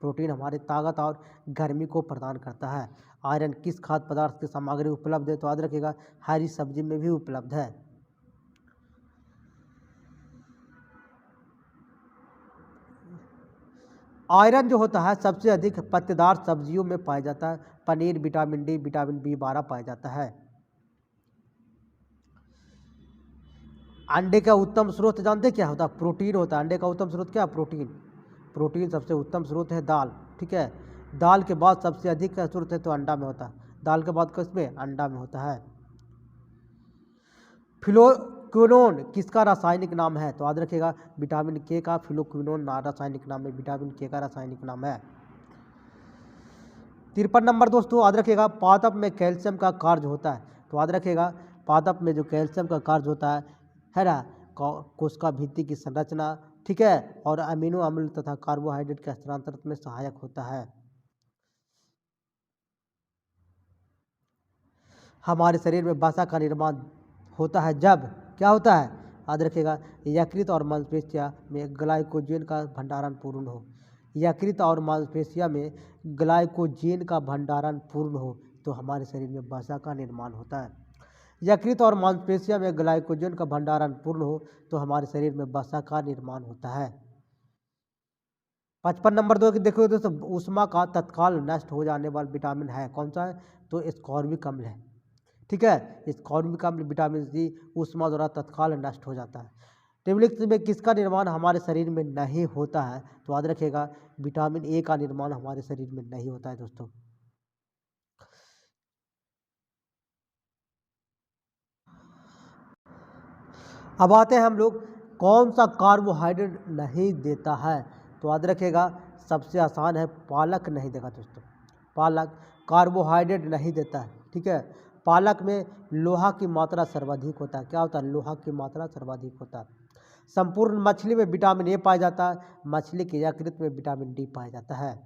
प्रोटीन हमारी ताकत और गर्मी को प्रदान करता है। आयरन किस खाद्य पदार्थ की सामग्री उपलब्ध है? तो याद रखिएगा हरी सब्जी में भी उपलब्ध है। आयरन जो होता है सबसे अधिक पत्तेदार सब्जियों में पाया जाता है। Paneer, vitamin D, vitamin B12 पाया जाता है। अंडे का उत्तम स्रोत जानते हैं क्या होता है? प्रोटीन होता है। अंडे का उत्तम स्रोत क्या है? प्रोटीन। प्रोटीन सबसे उत्तम स्रोत है दाल, ठीक है। दाल के बाद सबसे अधिक का स्रोत है तो अंडा में होता है। दाल के बाद किसमें? अंडा में होता है। फिलोक्विनोन किसका रासायनिक नाम है? तो याद रखिएगा विटामिन के का फिलोक्विनोन रासायनिक नाम है। विटामिन के का रासायनिक नाम है। 53 नंबर दोस्तों याद रखिएगा पादप में कैल्शियम का कार्य होता है। तो याद रखिएगा पादप में जो कैल्शियम का कार्य होता है ना, कोशिका भित्ति की संरचना, ठीक है, और अमीनो अम्ल तथा कार्बोहाइड्रेट के हस्तांतरण में सहायक होता है। हमारे शरीर में वसा का निर्माण होता है जब क्या होता है? याद रखिएगा यकृत और मांसपेशिया में ग्लाइकोजन का भंडारण पूर्ण हो। यकृत और मांसपेशिया में ग्लाइकोजन का भंडारण पूर्ण हो तो हमारे शरीर में वसा का निर्माण होता है। यकृत और मांसपेशिया में ग्लाइकोजन का भंडारण पूर्ण हो तो हमारे शरीर में वसा का निर्माण होता है। 55 नंबर देखो दोस्तों ऊष्मा का तत्काल नष्ट हो जाने वाला विटामिन है, कौन सा है? तो स्कॉर्बिक अम्ल है, ठीक है। स्कॉर्बिक अम्ल विटामिन सी ऊष्मा द्वारा तत्काल नष्ट हो जाता है। निम्नलिखित में किसका निर्माण हमारे शरीर में नहीं होता है? तो याद रखिएगा विटामिन ए का निर्माण हमारे शरीर में नहीं होता है दोस्तों। अब आते हैं हम लोग कौन सा कार्बोहाइड्रेट नहीं देता है? तो याद रखिएगा सबसे आसान है पालक नहीं देगा दोस्तों। पालक कार्बोहाइड्रेट नहीं देता है, ठीक है। पालक में लोहा की मात्रा सर्वाधिक होता है। क्या होता है? लोहा की मात्रा सर्वाधिक होता है। संपूर्ण मछली में विटामिन ए पाया जाता है। मछली के यकृत में विटामिन डी पाया जाता है।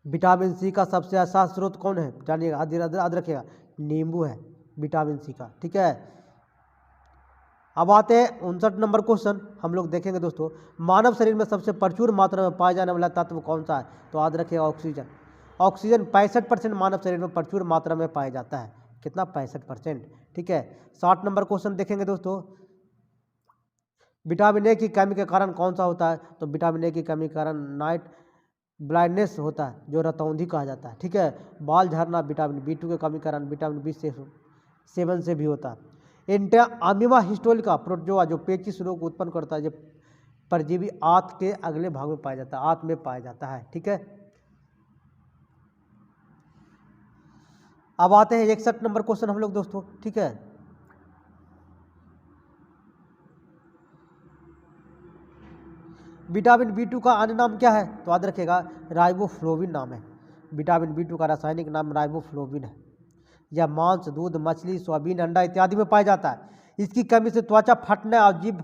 विटामिन सी का सबसे आसान स्रोत कौन है? जानिएगा, याद रखिएगा नींबू है विटामिन सी का, ठीक है। अब आते हैं 59 नंबर क्वेश्चन हम लोग देखेंगे दोस्तों मानव शरीर में सबसे प्रचुर मात्रा में पाया जाने वाला तत्व कौन सा है? तो याद रखिएगा ऑक्सीजन। ऑक्सीजन 65% मानव शरीर में प्रचुर मात्रा में पाया जाता है। कितना? 65%, ठीक है। 60 नंबर क्वेश्चन देखेंगे दोस्तों विटामिन ए की कमी के कारण कौन सा होता है? तो विटामिन ए की कमी के कारण नाइट ब्लाइंडनेस होता है जो रतौंधी कहा जाता है, ठीक है। बाल झड़ना विटामिन B2 के कमी के कारण विटामिन B7 से भी होता है। अमीबा हिस्टोलिका प्रोटोजोआ जो पेचिश रोग उत्पन्न करता है, जो परजीवी आंत के अगले भाग में पाया जाता है, आंत में पाया जाता है, ठीक है। अब आते हैं 61 नंबर क्वेश्चन हम लोग दोस्तों, ठीक है। विटामिन B2 का अन्य नाम क्या है? तो याद रखिएगा राइबोफ्लोविन नाम है। विटामिन B2 का रासायनिक नाम राइबोफ्लोविन है। यह मांस, दूध, मछली, सोयाबीन, अंडा इत्यादि में पाया जाता है। इसकी कमी से त्वचा फटना और जीभ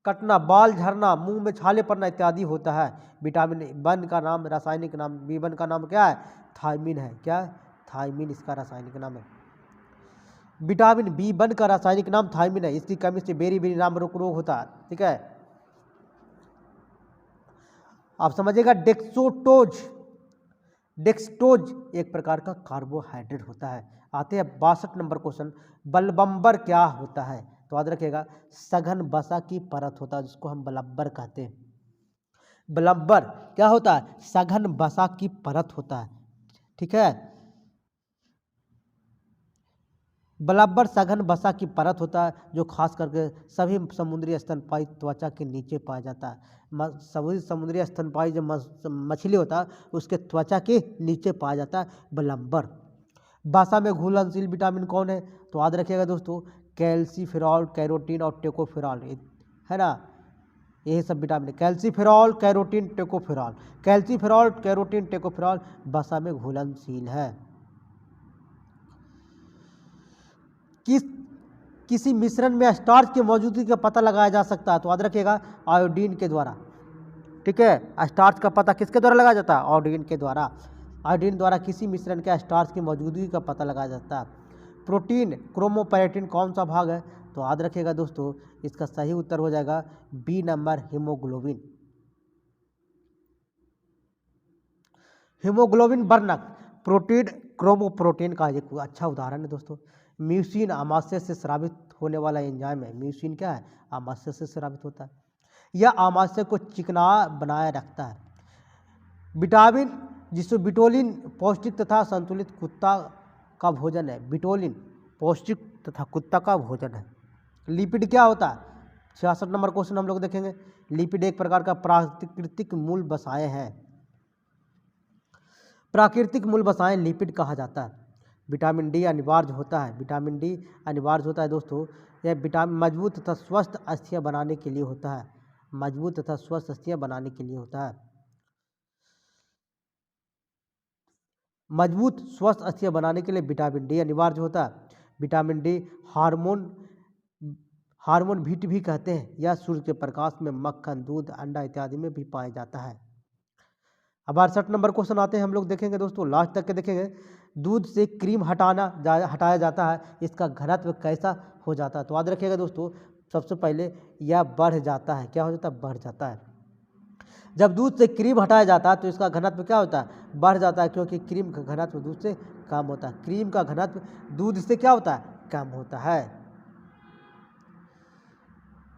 कटना, बाल झड़ना, मुंह में छाले पड़ना इत्यादि होता है। विटामिन B1 का नाम रासायनिक नाम B1 का नाम क्या है? थायमिन है। क्या? थायमिन इसका रासायनिक नाम है। विटामिन B1 का रासायनिक नाम थायमिन है। इसकी कमी से बेरी नामक रोग होता है, ठीक है। आप समझिएगा डेक्सटोज एक प्रकार का कार्बोहाइड्रेट होता है। आते हैं 62 नंबर क्वेश्चन बलबम्बर क्या होता है? तो याद रखिएगा सघन वसा की परत होता है जिसको हम बलब्बर कहते हैं। बलब्बर क्या होता है? सघन वसा की परत होता है, ठीक है। बलब्बर सघन वसा की परत होता है जो खास करके सभी समुद्री स्तनपायी त्वचा के नीचे पाया जाता है। समुद्री स्तनपायी जो मछली होता है उसके त्वचा के नीचे पाया जाता है बलब्बर। वसा में घुलनशील विटामिन कौन है? तो याद रखिएगा दोस्तों कैल्सीफेरॉल, कैरोटीन और टोकोफेरॉल है ना, यही सब vitamin. Calciferol, carotene, tocopherol. Calciferol, carotene, tocopherol वसा में घुलनशील है। किसी मिश्रण में स्टार्च की मौजूदगी का पता लगाया जा सकता है? तो याद रखिएगा आयोडीन के द्वारा, ठीक है। स्टार्च का पता किसके द्वारा लगाया जाता है? आयोडीन के द्वारा। आयोडीन द्वारा किसी मिश्रण के स्टार्च की मौजूदगी का पता लगाया जाता है। प्रोटीन क्रोमोपैरेटिन कौन सा भाग है? तो याद रखिएगा दोस्तों, इसका सही उत्तर हो जाएगा बी नंबर, हीमोग्लोबिन। हीमोग्लोबिन वर्णक प्रोटीन क्रोमोप्रोटीन का एक अच्छा उदाहरण है दोस्तों। म्यूसिन आमाशय से स्रावित होने वाला एंजाइम है। म्यूसिन क्या है? आमाशय से स्रावित होता है। यह आमाशय को चिकना बनाए रखता है। विटामिन जिसको बिटोलिन पौष्टिक तथा संतुलित कुत्ता का भोजन है। बिटोलिन पौष्टिक तथा कुत्ता का भोजन है। लिपिड क्या होता है? 66 नंबर क्वेश्चन हम लोग देखेंगे। लिपिड एक प्रकार का प्राकृतिक मूल वसाएं हैं। प्राकृतिक मूल वसाएं लिपिड कहा जाता है। विटामिन डी अनिवार्य होता है। विटामिन डी अनिवार्य होता है दोस्तों। यह विटामिन मजबूत तथा स्वस्थ अस्थियां बनाने के लिए होता है। मजबूत तथा स्वस्थ अस्थियां बनाने के लिए होता है। मजबूत स्वस्थ अस्थियां बनाने के लिए विटामिन डी अनिवार्य होता है। विटामिन डी हार्मोन बीट भी कहते हैं। यह सूर्य के प्रकाश में मक्खन, दूध, अंडा इत्यादि में भी पाया जाता है। अब 68 नंबर क्वेश्चन आते हैं, हम लोग देखेंगे दोस्तों, लास्ट तक के देखेंगे। दूध से क्रीम हटाया जाता है, इसका घनत्व कैसा हो जाता है? तो याद रखिएगा दोस्तों, सबसे पहले यह बढ़ जाता है। क्या हो जाता है? बढ़ जाता है। जब दूध से क्रीम हटाया जाता है तो इसका घनत्व क्या होता है? बढ़ जाता है, क्योंकि क्रीम का घनत्व दूध से कम होता है। क्रीम का घनत्व दूध से क्या होता है? कम होता है।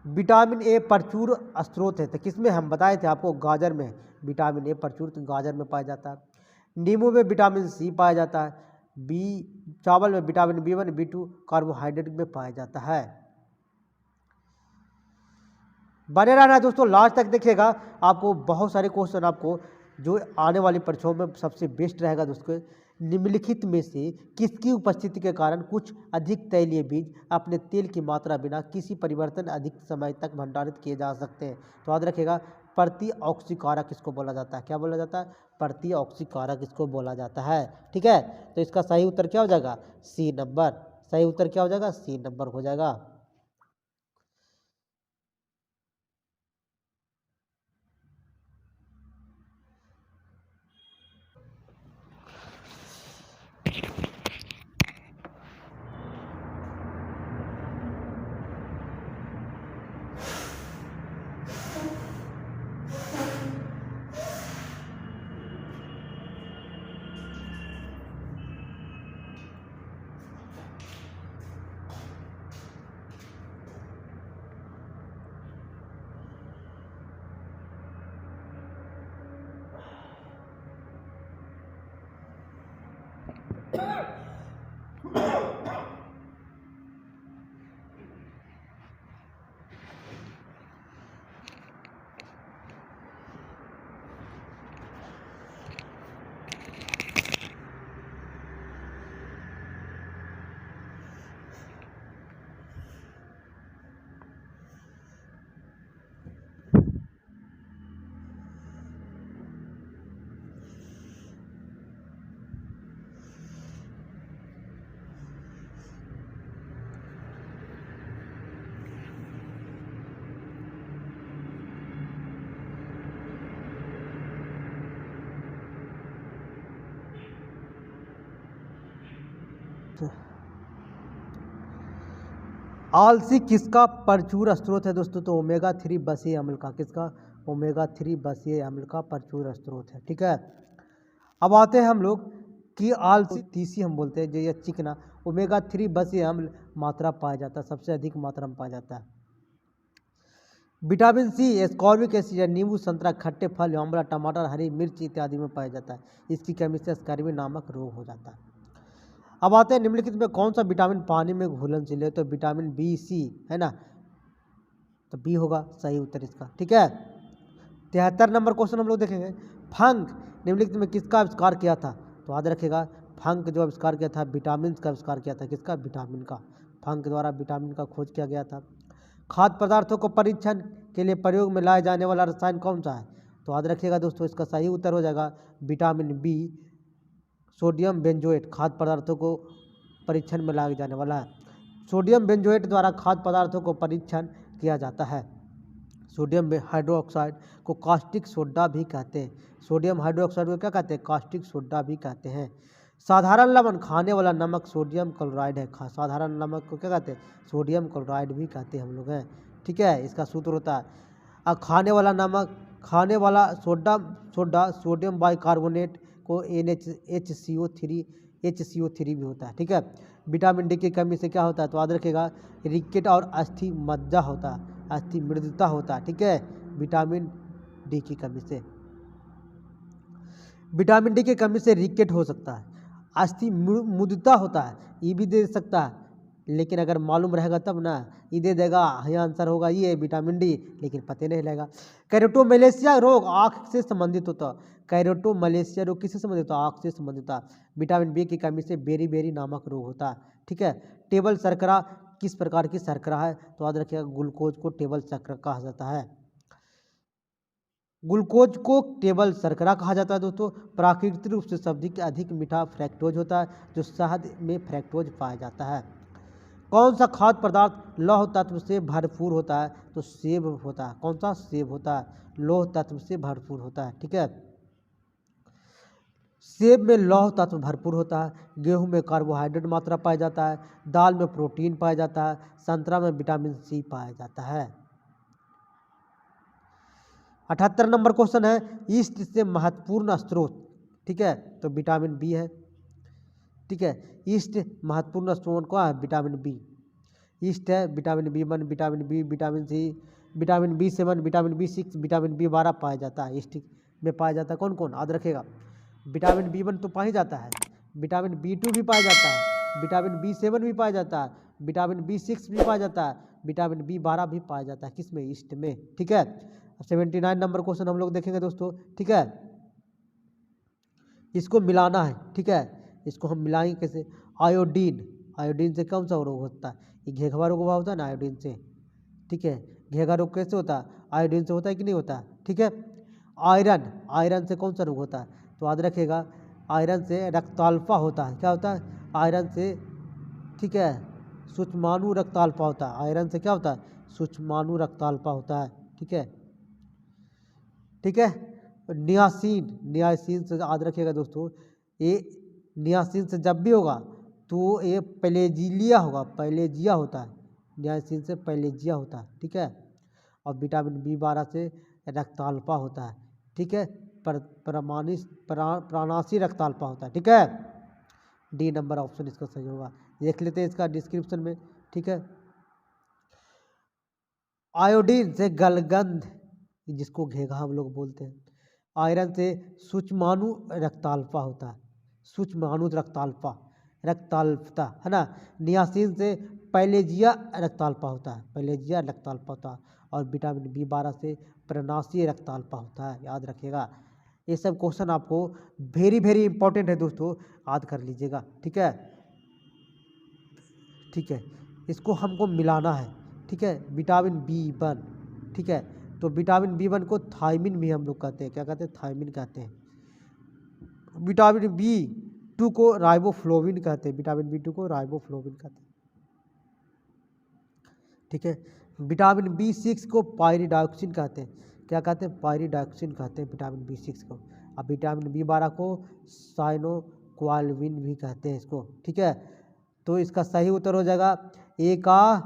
विटामिन ए प्रचुर स्रोत है, तो किसमें हम बताए थे आपको? गाजर में विटामिन ए प्रचुर गाजर में पाया जाता है। नींबू में विटामिन सी पाया जाता है। चावल में विटामिन B1 B2 कार्बोहाइड्रेट में पाया जाता है। बने रहना है दोस्तों, लास्ट तक देखिएगा। आपको बहुत सारे क्वेश्चन आपको जो आने वाली परीक्षाओं में सबसे बेस्ट रहेगा दोस्तों। निम्नलिखित में से किसकी उपस्थिति के कारण कुछ अधिक तैलीय बीज अपने तेल की मात्रा बिना किसी परिवर्तन अधिक समय तक भंडारित किए जा सकते हैं? तो याद रखिएगा, प्रतिऑक्सीकारक इसको बोला जाता है। क्या बोला जाता है? प्रतिऑक्सीकारक इसको बोला जाता है। ठीक है, तो इसका सही उत्तर क्या हो जाएगा? C number. सही उत्तर क्या हो जाएगा? सी नंबर हो जाएगा। आलसी किसका प्रचुर स्रोत है दोस्तों? तो ओमेगा 3 बसीय अम्ल का। किसका? ओमेगा 3 बसीय अम्ल का प्रचुर स्रोत है। ठीक है, अब आते हैं हम लोग कि आलसी तीसी हम बोलते हैं जो ये चिकना ओमेगा 3 बसीय अम्ल मात्रा पाया जाता है, सबसे अधिक मात्रा में पाया जाता है। विटामिन सी एस्कॉर्बिक एसिड या नींबू, संतरा, खट्टे फल, आंवला, टमाटर, हरी मिर्च इत्यादि में पाया जाता है। इसकी कमी से स्कर्वी नामक रोग हो जाता है। अब आते हैं निम्नलिखित में कौन सा विटामिन पानी में घुलनशील है? तो विटामिन B, C है ना, तो बी होगा सही उत्तर इसका। ठीक है, 73 नंबर क्वेश्चन हम लोग देखेंगे। फंक निम्नलिखित में किसका आविष्कार किया था? तो याद रखेगा, फंक जो आविष्कार किया था विटामिन का आविष्कार किया था। किसका? विटामिन का। फंक द्वारा विटामिन का खोज किया गया था। खाद्य पदार्थों को परीक्षण के लिए प्रयोग में लाया जाने वाला रसायन कौन सा है? तो याद रखिएगा दोस्तों, इसका सही उत्तर हो जाएगा विटामिन B, सोडियम बेंजोएट। खाद्य पदार्थों को परीक्षण में लाया जाने वाला है। सोडियम बेंजोएट द्वारा खाद्य पदार्थों को परीक्षण किया जाता है। सोडियम हाइड्रोक्साइड को कास्टिक सोडा भी कहते हैं। सोडियम हाइड्रोक्साइड को क्या कहते हैं? कास्टिक सोडा भी कहते हैं। साधारण लवण खाने वाला नमक सोडियम क्लोराइड है। साधारण नमक को क्या कहते हैं? सोडियम क्लोराइड भी कहते हैं हम लोग हैं। ठीक है, इसका सूत्र होता है। अब खाने वाला नमक, खाने वाला सोडा सोडियम बाइकार्बोनेट को HCO3 भी होता है। ठीक है, विटामिन डी की कमी से क्या होता है? तो याद रखिएगा, रिकेट और अस्थि मज्जा होता है, अस्थि मृदुता होता है। ठीक है, विटामिन डी की कमी से, विटामिन डी की कमी से रिकेट हो सकता है, अस्थि मुद्दता होता है, ये भी दे सकता है। लेकिन अगर मालूम रहेगा तब ना, ये दे देगा, यहाँ आंसर होगा ये विटामिन डी, लेकिन पता नहीं लगेगा। कैरोटोमलेशिया रोग आँख से संबंधित होता है। कैरोटोमलेशिया रोग किससे संबंधित होता है? आँख से संबंधित होता है। विटामिन बी की कमी से बेरी नामक रोग होता है। ठीक है, टेबल शर्करा किस प्रकार की शर्करा है? तो याद रखिएगा, ग्लूकोज को टेबल शर्करा कहा जाता है। ग्लूकोज को टेबल शर्करा कहा जाता है दोस्तों। प्राकृतिक रूप से सबसे अधिक मीठा फ्रैक्टोज होता है, जो शहद में फ्रैक्टोज पाया जाता है। कौन सा खाद्य पदार्थ लौह तत्व से भरपूर होता है? तो सेब होता है। कौन सा? सेब होता है, लौह तत्व से भरपूर होता है। ठीक है, सेब में लौह तत्व भरपूर होता है। गेहूं में कार्बोहाइड्रेट मात्रा पाया जाता है। दाल में प्रोटीन पाया जाता है। संतरा में विटामिन सी पाया जाता है। 78 नंबर क्वेश्चन है, ईस्ट से महत्वपूर्ण स्रोत। ठीक है, तो विटामिन बी है। ठीक है, ईस्ट महत्वपूर्ण स्रोत का है विटामिन बी। ईस्ट है vitamin B1, vitamin B, vitamin C, vitamin B7, vitamin B6, vitamin B12 पाया जाता है। ईस्ट में पाया जाता है कौन कौन? याद रखेगा, विटामिन B1 तो पाया जाता है, विटामिन B2 भी पाया जाता है, विटामिन B7 भी पाया जाता है, विटामिन B6 भी पाया जाता है, विटामिन B12 भी पाया जाता है। किस में? ईस्ट में। ठीक है, 79 नंबर क्वेश्चन हम लोग देखेंगे दोस्तों। ठीक है, इसको मिलाना है। ठीक है, इसको हम मिलाएंगे कैसे? आयोडीन, आयोडीन से कौन सा रोग होता है? ये घेघा रोग होता है ना आयोडीन से। ठीक है, घेघा रोग कैसे होता है? आयोडीन से होता है कि नहीं होता? ठीक है, आयरन, आयरन से कौन सा रोग होता है? तो याद रखिएगा, आयरन से रक्ताल्पा होता है। क्या होता है? आयरन से, ठीक है, सूक्ष्माणु रक्ताल्पा होता है। आयरन से क्या होता है? सूक्ष्माणु रक्ताल्पा होता है। ठीक है, ठीक है, नियासिन, नियासिन से याद रखिएगा दोस्तों, ये नियासिन से जब भी होगा तो ये पैलेजिलिया होगा, पैलेजिया होता है। नियासिन से पैलेजिया होता है। ठीक है, और विटामिन B12 से रक्ताल्पा होता है। ठीक है, प्राणासी रक्ताल्पा होता है। ठीक है, डी नंबर ऑप्शन इसका सही होगा। देख लेते हैं इसका डिस्क्रिप्शन में। ठीक है, आयोडीन से गलगंध, जिसको घेघा हम लोग बोलते हैं। आयरन से सूक्ष्माणु रक्ताल्पा होता है, सूक्ष्माणु रक्ताल्पा, रक्ताल्पता है ना। नियासिन से पैलेजिया रक्ताल्पा होता है, पैलेजिया रक्ताल्पा होता है। और विटामिन B12 से प्रणाशीय रक्ताल्पा होता है। याद रखिएगा, ये सब क्वेश्चन आपको वेरी इंपॉर्टेंट है दोस्तों, याद कर लीजिएगा। ठीक है, ठीक है, इसको हमको मिलाना है। ठीक है, विटामिन B1। ठीक है, तो विटामिन B1 को थायमिन भी हम लोग कहते हैं। क्या कहते हैं? थायमिन कहते हैं। विटामिन B2 को राइबोफ्लोविन कहते हैं। विटामिन B2 को राइबोफ्लोविन कहते हैं। ठीक है, विटामिन B6 को पायरिडॉक्सिन कहते हैं। क्या कहते हैं? पायरिडॉक्सिन कहते हैं विटामिन B6 को। अब विटामिन B12 को साइनोक्वालविन भी कहते हैं इसको। ठीक है, तो इसका सही उत्तर हो जाएगा ए का।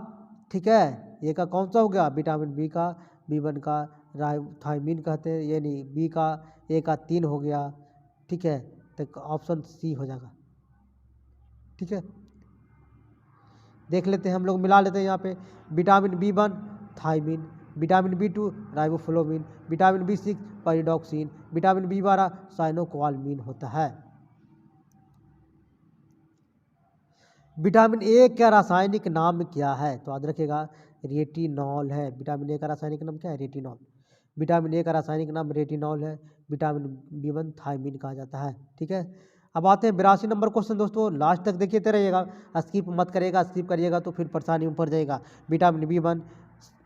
ठीक है, ए का कौन सा हो गया? विटामिन बी का, B1 का थायमिन कहते हैं, यानी बी का, ए का 3 हो गया। ठीक है, तो ऑप्शन सी हो जाएगा। ठीक है, देख लेते हैं हम लोग, मिला लेते हैं यहाँ पे। Vitamin B1 thiamine, vitamin B2 riboflavin, vitamin B6 pyridoxine, vitamin B12 cyanocobalamin होता है। विटामिन ए का रासायनिक नाम क्या है? तो याद रखिएगा, रेटिनॉल है। विटामिन ए का रासायनिक नाम क्या है? रेटिनॉल। विटामिन ए का रासायनिक नाम रेटिनॉल है। विटामिन B1 थायमिन कहा जाता है। ठीक है, अब आते हैं 82 नंबर क्वेश्चन दोस्तों, लास्ट तक देखते रहिएगा, स्किप मत करिएगा, स्किप करिएगा तो फिर परेशानी में पड़ जाएगा। विटामिन B1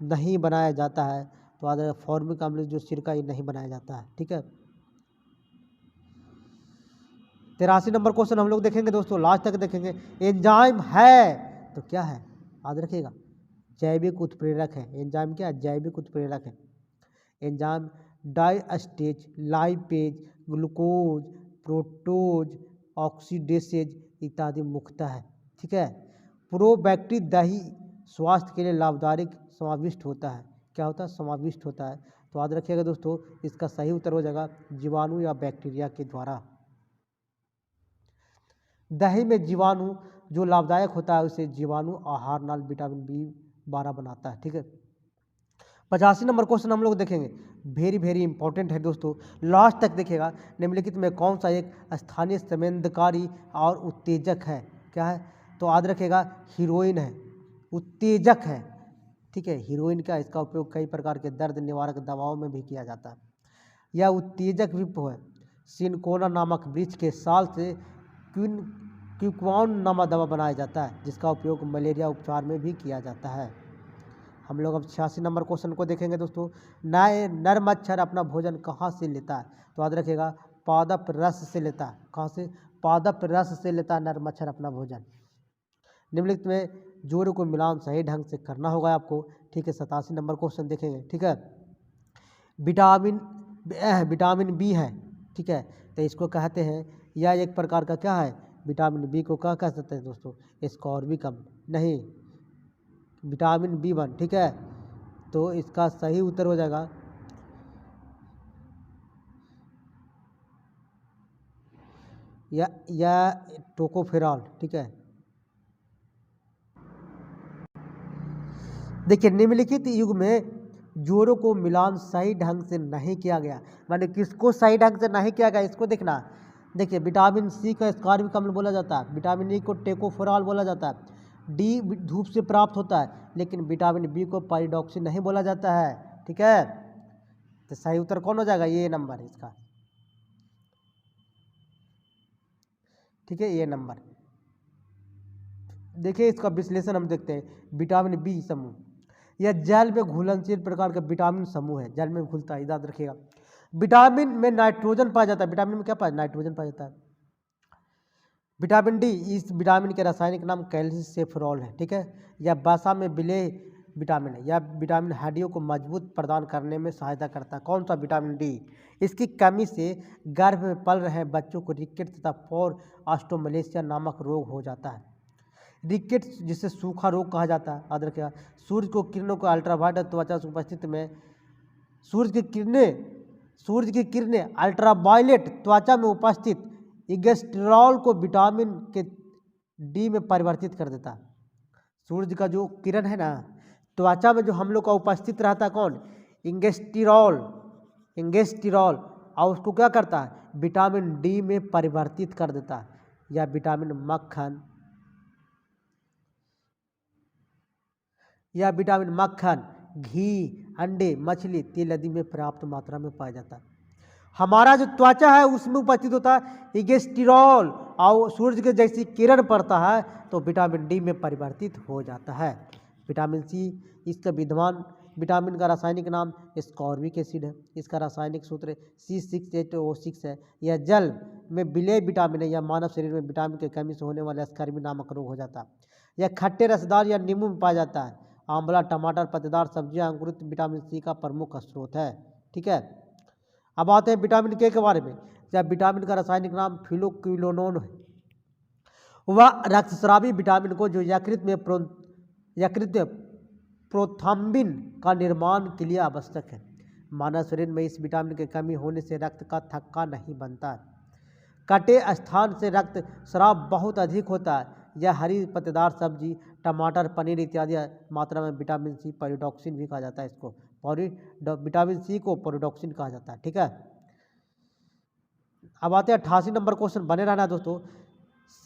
नहीं बनाया जाता है, तो याद रखिएगा, फॉर्मिक अम्ल जो सिरका, ये नहीं बनाया जाता है। ठीक है, 83 नंबर क्वेश्चन हम लोग देखेंगे दोस्तों, लास्ट तक देखेंगे। एंजाइम है तो क्या है? याद रखिएगा, जैविक उत्प्रेरक है। एंजाइम क्या है? जैविक उत्प्रेरक है। एंजाइम डाइस्टेज, लाइपेज, ग्लूकोज, प्रोटोज, ऑक्सीडेसेज इत्यादि मुख्यतः है। ठीक है। प्रोबैक्टीरिया दही स्वास्थ्य के लिए लाभदायक समाविष्ट होता है। क्या होता है? समाविष्ट होता है। तो याद रखिएगा दोस्तों, इसका सही उत्तर हो जाएगा जीवाणु या बैक्टीरिया के द्वारा। दही में जीवाणु जो लाभदायक होता है उसे जीवाणु आहार नाल विटामिन B12 बनाता है। ठीक है। 85 नंबर क्वेश्चन हम लोग देखेंगे, वेरी वेरी इंपॉर्टेंट है दोस्तों, लास्ट तक देखिएगा। निम्नलिखित में कौन सा एक स्थानीय संवेदनकारी और उत्तेजक है? क्या है? तो याद रखिएगा हीरोइन है, उत्तेजक है। ठीक है। हीरोइन का इसका उपयोग कई प्रकार के दर्द निवारक दवाओं में भी किया जाता है। यह उत्तेजक भी है। सिनकोना नामक वृक्ष के साल से क्यूक्वान नामक दवा बनाया जाता है जिसका उपयोग मलेरिया उपचार में भी किया जाता है। हम लोग अब 86 नंबर क्वेश्चन को देखेंगे दोस्तों। नर मच्छर अपना भोजन कहाँ से लेता है? तो याद रखिएगा पादप रस से लेता है। कहाँ से? पादप रस से लेता है नर मच्छर अपना भोजन। निम्नलिखित में जोड़ों को मिलान सही ढंग से करना होगा आपको। ठीक है। 87 नंबर क्वेश्चन देखेंगे। ठीक है। विटामिन बी है। ठीक है। तो इसको कहते हैं, यह एक प्रकार का क्या है? विटामिन बी को क्या कह सकते हैं दोस्तों? एस्कॉर्बिकम नहीं, विटामिन B1। ठीक है। तो इसका सही उत्तर हो जाएगा या टोकोफेरॉल। ठीक है। देखिए निम्नलिखित युग में जोड़ों को मिलान सही ढंग से नहीं किया गया। माने किसको सही ढंग से नहीं किया गया इसको देखना। देखिए विटामिन सी को एस्कॉर्बिक अम्ल बोला जाता है, विटामिन ई को टोकोफेरॉल बोला जाता है, डी धूप से प्राप्त होता है, लेकिन विटामिन बी को पाइरिडॉक्सिन नहीं बोला जाता है। ठीक है। तो सही उत्तर कौन हो जाएगा? ये नंबर इसका। ठीक है। ये नंबर देखिए, इसका विश्लेषण हम देखते हैं। विटामिन बी समूह यह जल में घुलनशील प्रकार का विटामिन समूह है, जल में घुलता है। याद रखिएगा विटामिन में नाइट्रोजन पाया जाता है। विटामिन में क्या पाया? नाइट्रोजन पाया जाता है। विटामिन डी, इस विटामिन के रासायनिक नाम कैल्सिफेरॉल है। ठीक है। यह वसा में विलेय विटामिन है। यह विटामिन हड्डियों को मजबूत प्रदान करने में सहायता करता है। कौन सा? Vitamin D. इसकी कमी से गर्भ में पल रहे बच्चों को रिकेट तथा फोर ऑस्टोमलेशिया नामक रोग हो जाता है। रिकेट जिसे सूखा रोग कहा जाता है। याद रखिएगा सूर्य को किरणों को अल्ट्रावायलेट त्वचा की उपस्थिति में सूर्य की किरणें अल्ट्रावायलेट त्वचा में उपस्थित इगेस्ट्रॉल को विटामिन के डी में परिवर्तित कर देता है। सूर्य का जो किरण है ना, त्वचा में जो हम लोग का उपस्थित रहता है कौन? इंगेस्टिरॉल, और उसको क्या करता है? विटामिन डी में परिवर्तित कर देता है। या विटामिन मक्खन, घी, अंडे, मछली, तेल आदि में पर्याप्त मात्रा में पाया जाता है। हमारा जो त्वचा है उसमें उपस्थित होता है इगेस्टिरॉल, और सूर्य के जैसी किरण पड़ता है तो विटामिन डी में परिवर्तित हो जाता है। विटामिन सी, इसका विद्यमान विटामिन का रासायनिक नाम एस्कॉर्बिक एसिड है। इसका रासायनिक सूत्र C6H6 है। यह जल में विलेय विटामिन है। यह मानव शरीर में विटामिन की कमी से होने वाले स्कर्वी नामक रोग हो जाता है। यह खट्टे रसदार या नींबू में पाया जाता है। आंवला, टमाटर, पत्तेदार सब्जियां, अंकुरित विटामिन सी का प्रमुख स्रोत है। ठीक है। अब आते हैं विटामिन के बारे में। जब विटामिन का रासायनिक नाम फिनोक्विनोन है। वह रक्तस्रावी विटामिन को जो यकृत में प्रोथ्रम्बिन का निर्माण के लिए आवश्यक है। मानव शरीर में इस विटामिन की कमी होने से रक्त का थक्का नहीं बनता है। कटे स्थान से रक्त स्राव बहुत अधिक होता है। यह हरी पत्तेदार सब्जी, टमाटर, पनीर इत्यादि मात्रा में विटामिन सी, पाइरिडॉक्सिन भी कहा जाता है। इसको विटामिन सी को पाइरिडॉक्सिन कहा जाता है। ठीक है। अब आते हैं 88 नंबर क्वेश्चन। बने रहना दोस्तों,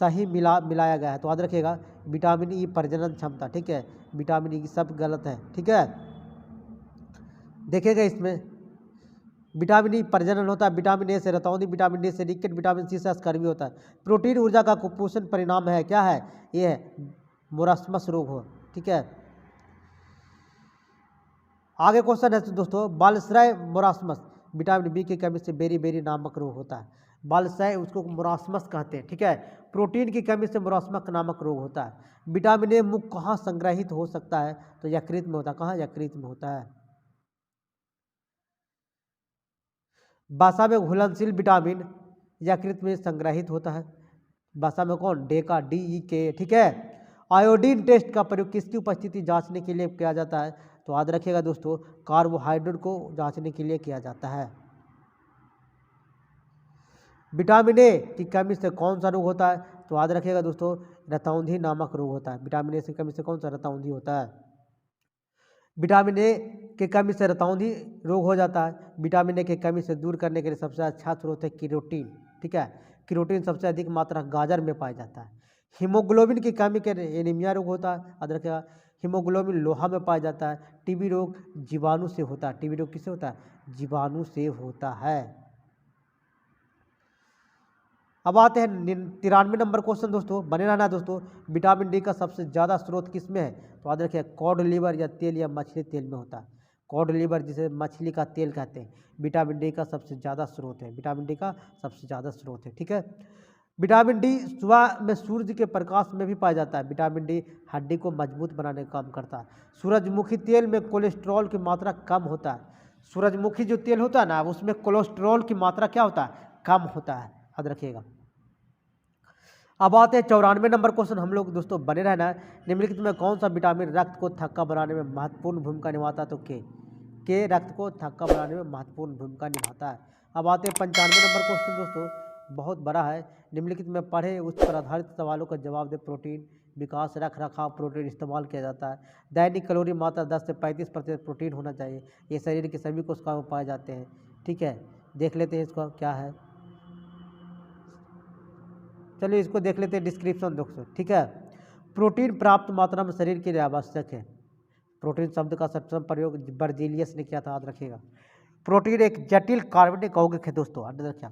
सही मिलाया गया है। तो याद रखिएगा विटामिन ई प्रजनन क्षमता। ठीक है। विटामिन ई की सब गलत है। ठीक है। देखिएगा इसमें विटामिन ई प्रजनन होता है, विटामिन ए से रतौंधी, विटामिन डी से रिकेट, विटामिन सी से स्कर्वी होता है। प्रोटीन ऊर्जा का कुपोषण परिणाम है। क्या है? ये है मोरास्मस रोग हो। ठीक है। आगे क्वेश्चन है दोस्तों, बालश्रय मोरास्मस विटामिन बी की कमी से बेरी नामक रोग होता है। बालश्रय उसको मोरास्मस कहते हैं। ठीक है। प्रोटीन की कमी से मोरास्मस नामक रोग होता है। विटामिन ए मुख्य कहाँ संग्रहित हो सकता है? तो यकृत में होता है। कहाँ? यकृत में होता है। वसा में घुलनशील विटामिन यकृत में संग्रहित होता है। भाषा में कौन, डेका, DEK, ठीक है। आयोडीन टेस्ट का प्रयोग किसकी उपस्थिति जांचने के लिए किया जाता है, तो याद रखिएगा दोस्तों, कार्बोहाइड्रेट को जांचने के लिए किया जाता है। विटामिन ए की कमी से कौन सा रोग होता है, तो याद रखिएगा दोस्तों, रतौंधी नामक रोग होता है। विटामिन ए की कमी से कौन सा, रतौंधी होता है। विटामिन ए की कमी से रतौंधी रोग हो जाता है। विटामिन ए की कमी से दूर करने के लिए सबसे अच्छा स्रोत है केरोटीन, ठीक है। केरोटीन सबसे अधिक मात्रा गाजर में पाया जाता है। हीमोग्लोबिन की कमी के एनीमिया रोग होता है, याद रखिएगा। हीमोग्लोबिन लोहा में पाया जाता है। टीबी रोग जीवाणु से होता है। टीबी रोग किससे होता है, जीवाणु से होता है। अब आते हैं 93 नंबर क्वेश्चन दोस्तों, बने रहना दोस्तों। विटामिन डी का सबसे ज़्यादा स्रोत किस में है, तो याद रखिए कॉड लिवर या तेल या मछली तेल में होता है। कॉड लिवर जिसे मछली का तेल कहते हैं, विटामिन डी का सबसे ज़्यादा स्रोत है। विटामिन डी का सबसे ज़्यादा स्रोत है, ठीक है। विटामिन डी सुबह में सूर्य के प्रकाश में भी पाया जाता है। विटामिन डी हड्डी को मजबूत बनाने का काम करता है। सूरजमुखी तेल में कोलेस्ट्रॉल की मात्रा कम होता है। सूरजमुखी जो तेल होता है ना, उसमें कोलेस्ट्रॉल की मात्रा क्या होता है, कम होता है, याद रखिएगा। अब आते हैं 94 नंबर क्वेश्चन, हम लोग दोस्तों बने रहना है। निम्नलिखित में कौन सा विटामिन रक्त को थक्का बनाने में महत्वपूर्ण भूमिका निभाता है, तो के रक्त को थक्का बनाने में महत्वपूर्ण भूमिका निभाता है। अब आते हैं 95 नंबर क्वेश्चन दोस्तों, बहुत बड़ा है। निम्नलिखित में पढ़े उस पर आधारित सवालों का जवाब दे। प्रोटीन विकास रख रखाव प्रोटीन इस्तेमाल किया जाता है। दैनिक कैलोरी मात्रा 10 से 35% प्रोटीन होना चाहिए। ये शरीर के सभी कोशिकाओं में पाए जाते हैं, ठीक है। देख लेते हैं इसका क्या है, चलिए इसको देख लेते हैं डिस्क्रिप्शन दोस्तों, ठीक है। प्रोटीन प्राप्त मात्रा में शरीर के लिए आवश्यक है। प्रोटीन शब्द का सर्वप्रथम प्रयोग बर्जीलियस ने किया था, याद रखिएगा। प्रोटीन एक जटिल कार्बनिक यौगिक है दोस्तों, याद रखिए।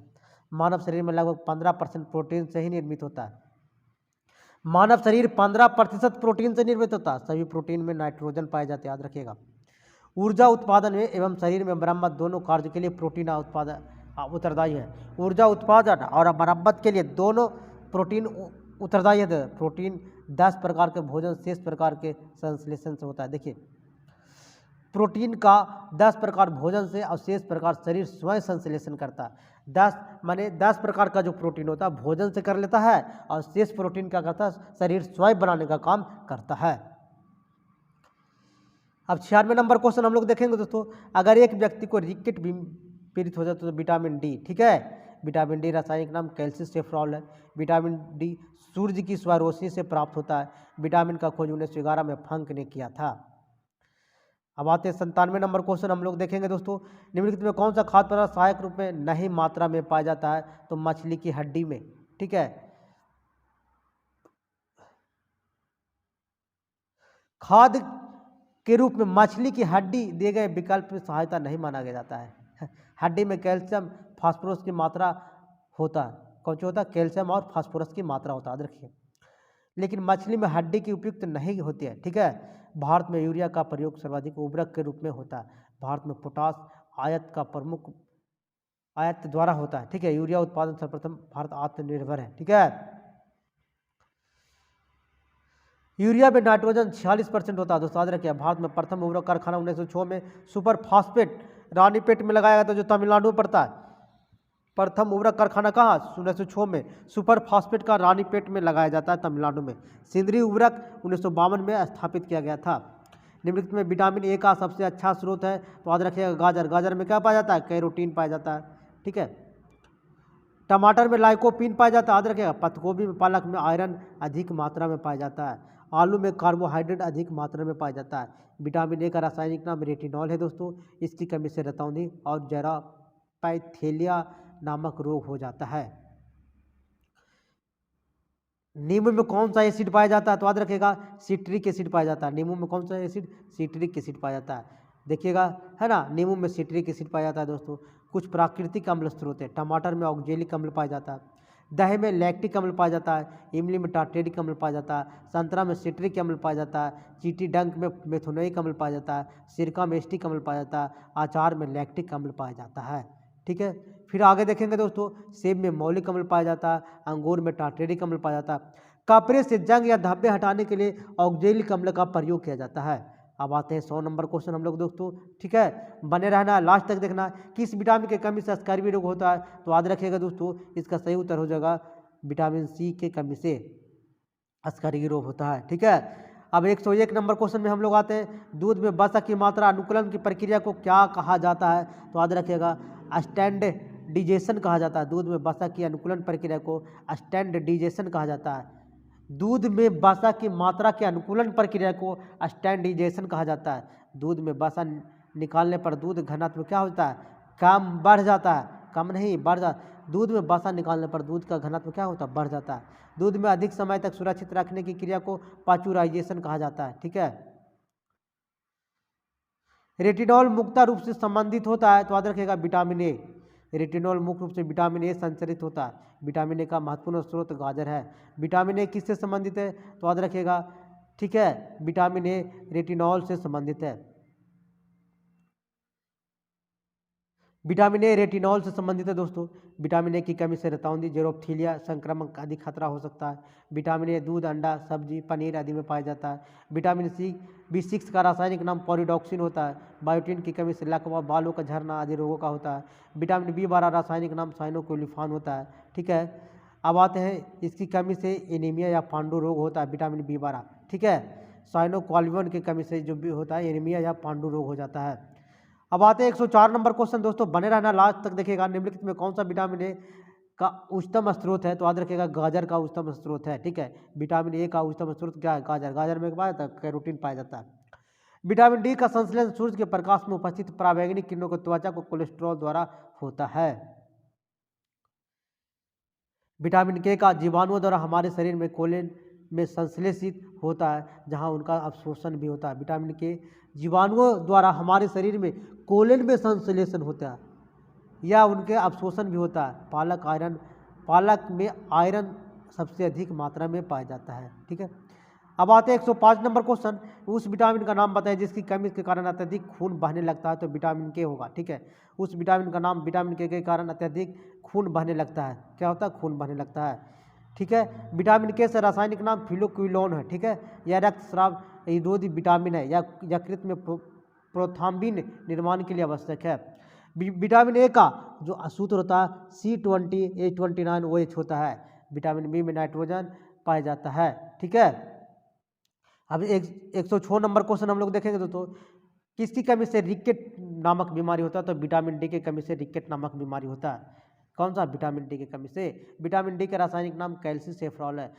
मानव शरीर में लगभग 15% प्रोटीन से ही निर्मित होता है। मानव शरीर 15% प्रोटीन से निर्मित होता है। सभी प्रोटीन में नाइट्रोजन पाए जाते हैं, याद रखिएगा। ऊर्जा उत्पादन में एवं शरीर में मरम्मत दोनों कार्य के लिए प्रोटीन उत्पादन उत्तरदायी है। ऊर्जा उत्पादन और मरम्मत के लिए दोनों प्रोटीन उत्तरदायी है। प्रोटीन 10 प्रकार के भोजन शेष प्रकार के संश्लेषण से होता है। देखिए, प्रोटीन का 10 प्रकार भोजन से और शेष प्रकार शरीर स्वयं संश्लेषण करता है। 10 प्रकार का जो प्रोटीन होता है भोजन से कर लेता है, और शेष प्रोटीन क्या करता है, शरीर स्वयं बनाने का काम करता है। अब 96 नंबर क्वेश्चन हम लोग देखेंगे दोस्तों। अगर एक व्यक्ति को रिकेट पीड़ित हो जाए तो विटामिन डी, ठीक है। विटामिन डी रासायनिक नाम कैल्सिफेरॉल है। विटामिन डी सूर्य की स्वरोशनी से प्राप्त होता है। विटामिन का खोज 1911 में फंक ने किया था। अब आते हैं 97 नंबर क्वेश्चन हम लोग देखेंगे दोस्तों। निम्नलिखित में कौन सा खाद्य पदार्थ सहायक रूप में नहीं मात्रा में पाया जाता है, तो मछली की हड्डी में, ठीक है। खाद्य के रूप में मछली की हड्डी दिए गए विकल्प में सहायता नहीं माना गया जाता है। हड्डी में कैल्शियम फास्फोरस की मात्रा होता है। कौन सा होता है, कैल्शियम और फास्फोरस की मात्रा होता है, रखिए। लेकिन मछली में हड्डी की उपयुक्त नहीं होती है, ठीक है। भारत में यूरिया का प्रयोग सर्वाधिक उर्वरक के रूप में होता है। भारत में पोटास आयात का प्रमुख आयात द्वारा होता है, ठीक है। यूरिया उत्पादन सर्वप्रथम भारत आत्मनिर्भर है, ठीक है। यूरिया में नाइट्रोजन 46% होता है दोस्तों, याद रखिए। भारत में प्रथम उर्वरक कारखाना 1906 में सुपर फास्फेट रानीपेट में लगाया गया था, जो तमिलनाडु में पड़ता है। प्रथम उर्वरक कारखाना कहाँ, 1906 में सुपर फास्फेट का रानीपेट में लगाया जाता है, तमिलनाडु में। सेंद्रीय उर्वरक 1952 में स्थापित किया गया था। निम्नलिखित में विटामिन ए का सबसे अच्छा स्रोत है, तो याद रखिएगा गाजर। गाजर में क्या पाया जाता है, कैरोटीन पाया जाता है, ठीक है। टमाटर में लाइकोपीन पाया जाता है, याद रखिएगा। पत्तागोभी में, पालक में आयरन अधिक मात्रा में पाया जाता है। आलू में कार्बोहाइड्रेट अधिक मात्रा में पाया जाता है। विटामिन ए का रासायनिक नाम रेटिनॉल है दोस्तों। इसकी कमी से रतौंधी और जेरापैथेलिया नामक रोग हो जाता है। नींबू में कौन सा एसिड पाया जाता है, तो याद रखिएगा सिट्रिक एसिड पाया जाता है। नींबू में कौन सा एसिड, सिट्रिक एसिड पाया जाता है, देखिएगा, है ना। नींबू में सिट्रिक एसिड पाया जाता है दोस्तों। कुछ प्राकृतिक अम्ल स्रोत है। टमाटर में ऑक्जेलिक अम्ल पाया जाता है। दही में लैक्टिक अम्ल पाया जाता है। इमली में टार्टेरिक अम्ल पाया जाता है। संतरा में सिट्रिक अम्ल पाया जाता है। चीटी डंक में मेथोनोइक अम्ल पाया जाता है। सिरका में एस्टिक अम्ल पाया जाता है। अचार में लैक्टिक अम्ल पाया जाता है, ठीक है। फिर आगे देखेंगे दोस्तों, सेब में मौलिक अम्ल पाया जाता है। अंगूर में टार्टेरिक अम्ल पाया जाता है। कपड़े से जंग या धब्बे हटाने के लिए ऑक्जेलिक अम्ल का प्रयोग किया जाता है। अब आते हैं 100 नंबर क्वेश्चन हम लोग दोस्तों, ठीक है। बने रहना, लास्ट तक देखना। किस विटामिन की कमी से स्कर्वी रोग होता है, तो याद रखिएगा दोस्तों, इसका सही उत्तर हो जाएगा विटामिन सी की कमी से अस्करिंग रोग होता है। ठीक है, अब 101 नंबर क्वेश्चन में हम लोग आते हैं। दूध में वसा की मात्रा अनुकूलन की प्रक्रिया को क्या कहा जाता है? तो याद रखिएगा स्टैंडर्डाइजेशन कहा जाता है। दूध में वसा की अनुकूलन प्रक्रिया को स्टैंडर्डाइजेशन कहा जाता है। दूध में वसा की मात्रा के अनुकूलन प्रक्रिया को स्टैंडर्डाइजेशन कहा जाता है। दूध में वसा निकालने पर दूध घनत्व क्या होता है? कम बढ़ जाता है, कम नहीं बढ़ जाता। दूध में वसा निकालने पर दूध का घनत्व क्या होता है? बढ़ जाता है। दूध में अधिक समय तक सुरक्षित रखने की क्रिया को पास्चुराइजेशन कहा जाता है। ठीक है, रेटिनॉल मुक्त रूप से संबंधित होता है। तो याद रखिएगा विटामिन ए। रेटिनॉल मुख्य रूप से विटामिन ए संचरित होता है। विटामिन ए का महत्वपूर्ण स्रोत गाजर है। विटामिन ए किससे संबंधित है? तो याद रखिएगा, ठीक है, विटामिन ए रेटिनॉल से संबंधित है। विटामिन ए रेटिनॉल से संबंधित है दोस्तों। विटामिन ए की कमी से रतौंधी, जेरोप्थीलिया संक्रमण का अधिक खतरा हो सकता है। विटामिन ए दूध, अंडा, सब्जी, पनीर आदि में पाया जाता है। विटामिन सी B6 का रासायनिक नाम पॉलीडॉक्सिन होता है। बायोटिन की कमी से लकवा, बालों का झरना आदि रोगों का होता है। विटामिन B12 रासायनिक नाम साइनोकोलिफान होता है। ठीक है, अब आते हैं इसकी कमी से एनीमिया या पांडु रोग होता है। विटामिन B12, ठीक है, साइनोकोलिफान की कमी से जो भी होता है एनीमिया या पांडु रोग हो जाता है। अब आते हैं 104 नंबर क्वेश्चन दोस्तों, बने रहना लास्ट तक देखिएगा। निम्नलिखित में कौन सा विटामिन ए का उच्चतम स्रोत है? तो याद रखिएगा गाजर का उच्चतम स्रोत है। ठीक है, विटामिन ए का उच्चतम स्रोत क्या है? गाजर। गाजर में पाया जाता है कैरोटीन पाया जाता है। विटामिन डी का संश्लेषण सूर्य के प्रकाश में उपस्थित पराबैंगनी किरणों को त्वचा को कोलेस्ट्रॉल द्वारा होता है। विटामिन के का जीवाणुओं द्वारा हमारे शरीर में कोलेन में संश्लेषित होता है, जहां उनका अवशोषण भी होता है। विटामिन के जीवाणुओं द्वारा हमारे शरीर में कोलेन में संश्लेषण होता है या उनके अवशोषण भी होता है। पालक में आयरन सबसे अधिक मात्रा में पाया जाता है। ठीक है, अब आते हैं 105 नंबर क्वेश्चन। उस विटामिन का नाम बताएं जिसकी कमी के कारण अत्यधिक खून बहने लगता है। तो विटामिन के होगा। ठीक है, उस विटामिन का नाम, विटामिन के कारण अत्यधिक खून बहने लगता है। क्या होता है? खून बहने लगता है। ठीक है, विटामिन के से रासायनिक नाम फिनोक्विनोन है। ठीक है, यह रक्तस्राव रोधी विटामिन है। यकृत में प्रोथ्राम्बिन निर्माण के लिए आवश्यक है। विटामिन ए का जो सूत्र होता है C20H29OH होता है। विटामिन बी में नाइट्रोजन पाया जाता है। ठीक है, अब 106 नंबर क्वेश्चन हम लोग देखेंगे दोस्तों। किसकी कमी से रिकेट नामक बीमारी होता है? तो विटामिन डी की कमी से रिकेट नामक बीमारी होता है। कौन सा? विटामिन डी की कमी से। विटामिन डी का रासायनिक नाम कैल्सिसेफ्रॉल है।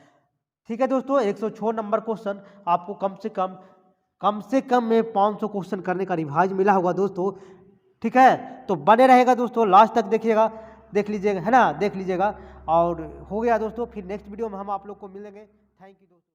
ठीक है दोस्तों, 106 नंबर क्वेश्चन आपको कम से कम में 500 क्वेश्चन करने का रिवाइज मिला होगा दोस्तों। ठीक है, तो बने रहेगा दोस्तों, लास्ट तक देखिएगा, देख लीजिएगा, है ना, देख लीजिएगा। और हो गया दोस्तों, फिर नेक्स्ट वीडियो में हम आप लोग को मिलेंगे। थैंक यू दोस्तों।